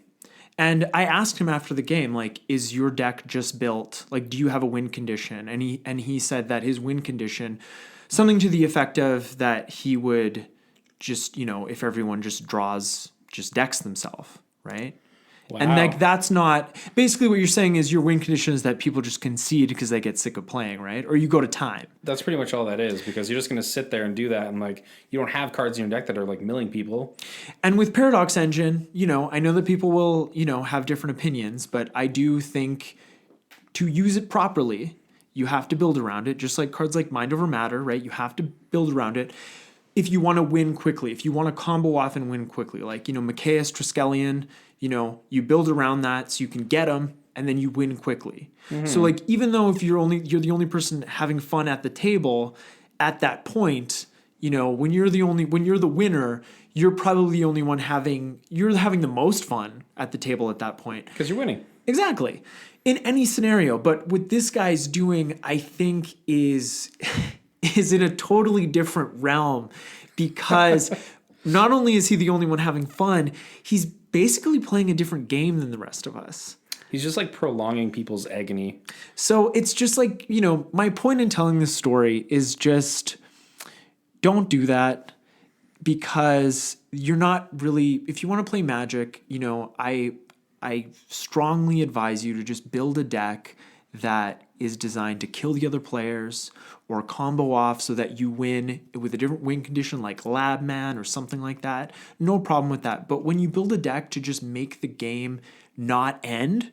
And I asked him after the game, is your deck just built? do you have a win condition? And he said that his win condition, something to the effect of that he would just, if everyone just draws, just decks themselves, right? Wow. And that's not, basically what you're saying is your win condition is that people just concede because they get sick of playing, right? Or you go to time. That's pretty much all that is, because you're just going to sit there and do that, and you don't have cards in your deck that are milling people. And with Paradox Engine, I know that people will, have different opinions, but I do think to use it properly, you have to build around it, just like cards like Mind Over Matter, right? You have to build around it if you want to win quickly, if you want to combo off and win quickly. Mikaeus Triskelion, you build around that so you can get them, and then you win quickly. Mm-hmm. So even though if you're the only person having fun at the table at that point, when you're the winner, you're probably the only one having the most fun at the table at that point. Because you're winning. Exactly. In any scenario. But what this guy's doing, I think, is in a totally different realm, because not only is he the only one having fun, he's basically playing a different game than the rest of us. He's just prolonging people's agony. So it's just my point in telling this story is just don't do that, because you're not really, if you want to play Magic, I strongly advise you to just build a deck that is designed to kill the other players or combo off so that you win with a different win condition like Lab Man or something like that. No problem with that. But when you build a deck to just make the game not end,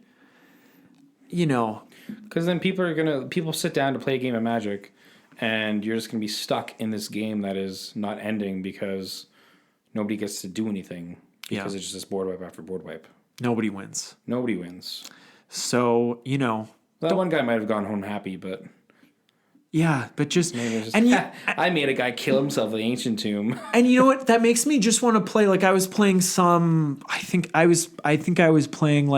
because then people sit down to play a game of Magic, and you're just going to be stuck in this game that is not ending because nobody gets to do anything, because it's just this board wipe after board wipe. Nobody wins. Nobody wins. So, that one guy might have gone home happy, but... Yeah, but just... I made a guy kill himself in the Ancient Tomb. And you know what? That makes me just want to play, I was playing I think I was playing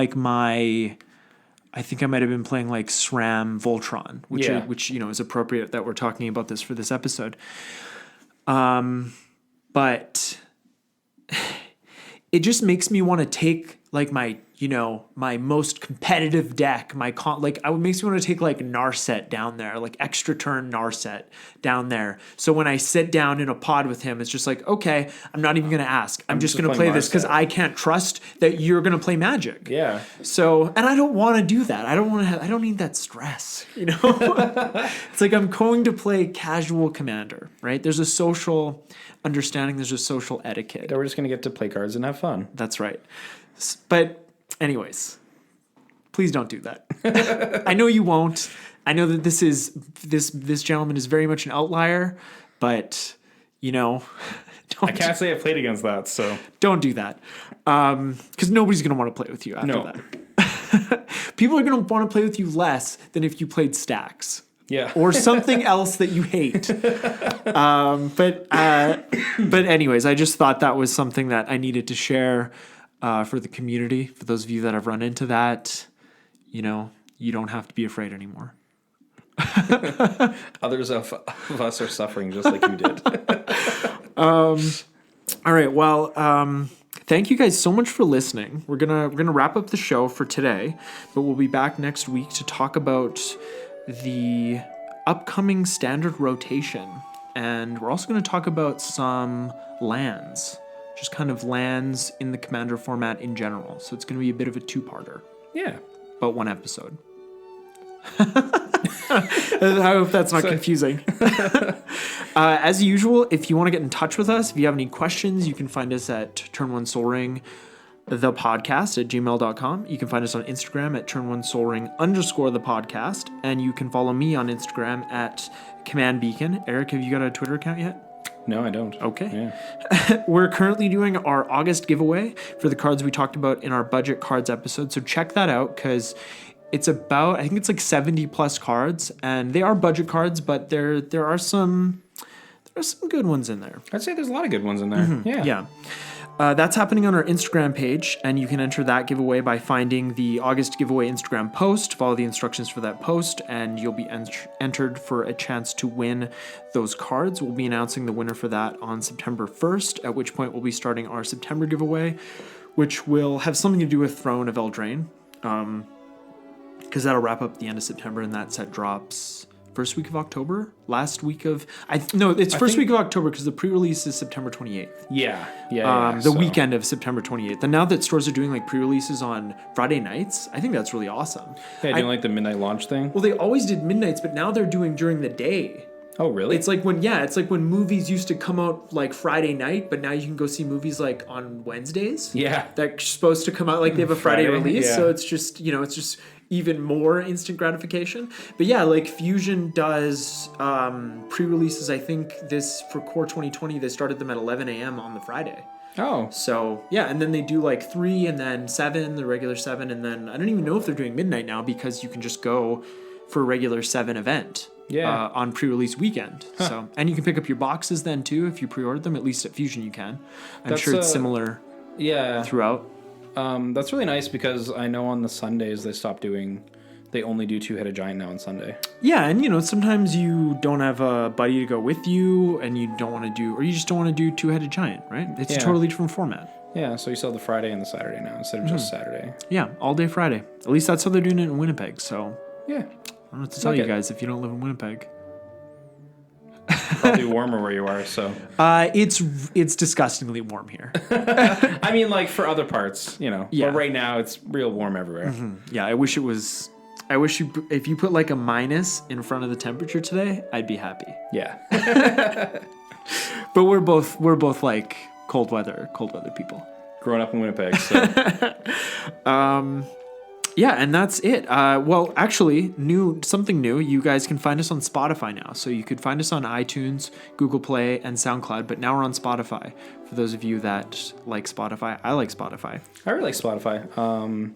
I think I might have been playing SRAM Voltron, which is appropriate that we're talking about this for this episode. But it just makes me want to take my my most competitive deck, it makes me want to take Narset down there, extra turn Narset down there. So when I sit down in a pod with him, it's just okay, I'm not even going to ask. I'm just going to play this because I can't trust that you're going to play Magic. Yeah. So, and I don't want to do that. I don't need that stress, It's I'm going to play casual Commander, right? There's a social understanding. There's a social etiquette. We're just going to get to play cards and have fun. That's right. But anyways, please don't do that. I know you won't. I know that this gentleman is very much an outlier, but don't. I can't say I played against that, so don't do that. Because nobody's gonna want to play with you after that. People are gonna want to play with you less than if you played stacks. Yeah. Or something else that you hate. But anyways, I just thought that was something that I needed to share. for the community. For those of you that have run into that, you don't have to be afraid anymore. Others of us are suffering just like you did. All right. Well, thank you guys so much for listening. We're gonna wrap up the show for today, but we'll be back next week to talk about the upcoming standard rotation, and we're also going to talk about some lands, just kind of lands in the Commander format in general. So it's going to be a bit of a two-parter. Yeah. About one episode. I hope that's not confusing. As usual, if you want to get in touch with us, if you have any questions, you can find us at Turn One Soul Ring, the podcast at gmail.com. You can find us on Instagram at turn1soulring_the podcast. And you can follow me on Instagram at Command Beacon. Eric, have you got a Twitter account yet? No, I don't. Okay. Yeah. We're currently doing our August giveaway for the cards we talked about in our budget cards episode. So check that out because it's about, I think it's like 70 plus cards, and they are budget cards, but there are some good ones in there. I'd say there's a lot of good ones in there. Mm-hmm. Yeah. That's happening on our Instagram page, and you can enter that giveaway by finding the August giveaway Instagram post, follow the instructions for that post, and you'll be entered for a chance to win those cards. We'll be announcing the winner for that on September 1st, at which point we'll be starting our September giveaway, which will have something to do with Throne of Eldraine, because that'll wrap up the end of September, and that set drops first week of October, last week of first week of October because the pre-release is September 28th. Yeah. The weekend of September 28th. And now that stores are doing like pre-releases on Friday nights, I think that's really awesome. Yeah, doing like the midnight launch thing. Well, they always did midnights, but now they're doing during the day. Oh, really? It's like when movies used to come out like Friday night, but now you can go see movies like on Wednesdays. Yeah. They're supposed to come out like they have a Friday release, yeah. so it's just even more instant gratification. But yeah, like Fusion does pre-releases, I think for Core 2020, they started them at 11 a.m. on the Friday. Oh. So yeah, and then they do like 3 and then 7, the regular 7, and then I don't even know if they're doing midnight now because you can just go for a regular 7 event. Yeah. On pre-release weekend. Huh. So, and you can pick up your boxes then too if you pre-order them. At least at Fusion you can. I'm sure it's similar. Yeah. Throughout. That's really nice because I know on the Sundays they only do two-headed giant now on Sunday. Yeah, and sometimes you don't have a buddy to go with you, and you don't want to do, or you just don't want to do two-headed giant, right? It's a totally different format. Yeah, so you still have the Friday and the Saturday now instead of just Saturday. Yeah, all day Friday. At least that's how they're doing it in Winnipeg. So yeah. I don't know what to tell you guys if you don't live in Winnipeg. Probably warmer where you are, so. It's disgustingly warm here. I mean, like for other parts, Yeah. But right now it's real warm everywhere. Mm-hmm. Yeah, if you put like a minus in front of the temperature today, I'd be happy. Yeah. But we're both like cold weather people. Growing up in Winnipeg, so. Yeah, and that's it. Well, actually, something new. You guys can find us on Spotify now. So you could find us on iTunes, Google Play, and SoundCloud. But now we're on Spotify. For those of you that like Spotify, I like Spotify. I really like Spotify.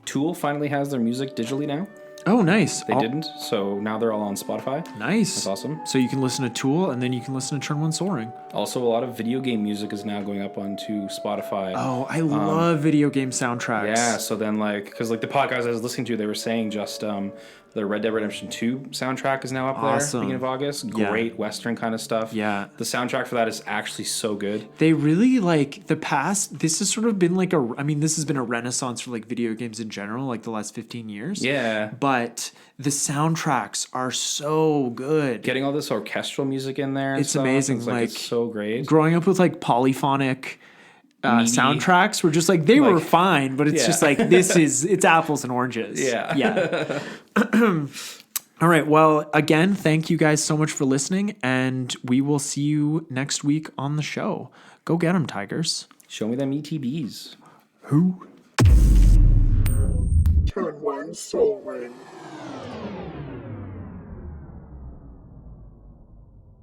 Tool finally has their music digitally now. Oh, nice. They didn't, so now they're all on Spotify. Nice. That's awesome. So you can listen to Tool, and then you can listen to Turn One Soul Ring. Also, a lot of video game music is now going up onto Spotify. Oh, I love video game soundtracks. Yeah, so then because the podcast I was listening to, they were saying just the Red Dead Redemption 2 soundtrack is now up there beginning of August. Great Western kind of stuff. Yeah. The soundtrack for that is actually so good. They really this has sort of been this has been a renaissance for like video games in general, like the last 15 years. Yeah. But the soundtracks are so good. Getting all this orchestral music in there. It's amazing. It's so great. Growing up with like polyphonic soundtracks were just like, they were fine, but it's just like, it's apples and oranges. Yeah. Yeah. All right. Well, again, thank you guys so much for listening, and we will see you next week on the show. Go get them, Tigers. Show me them ETBs. Who? Turn One Soul Ring.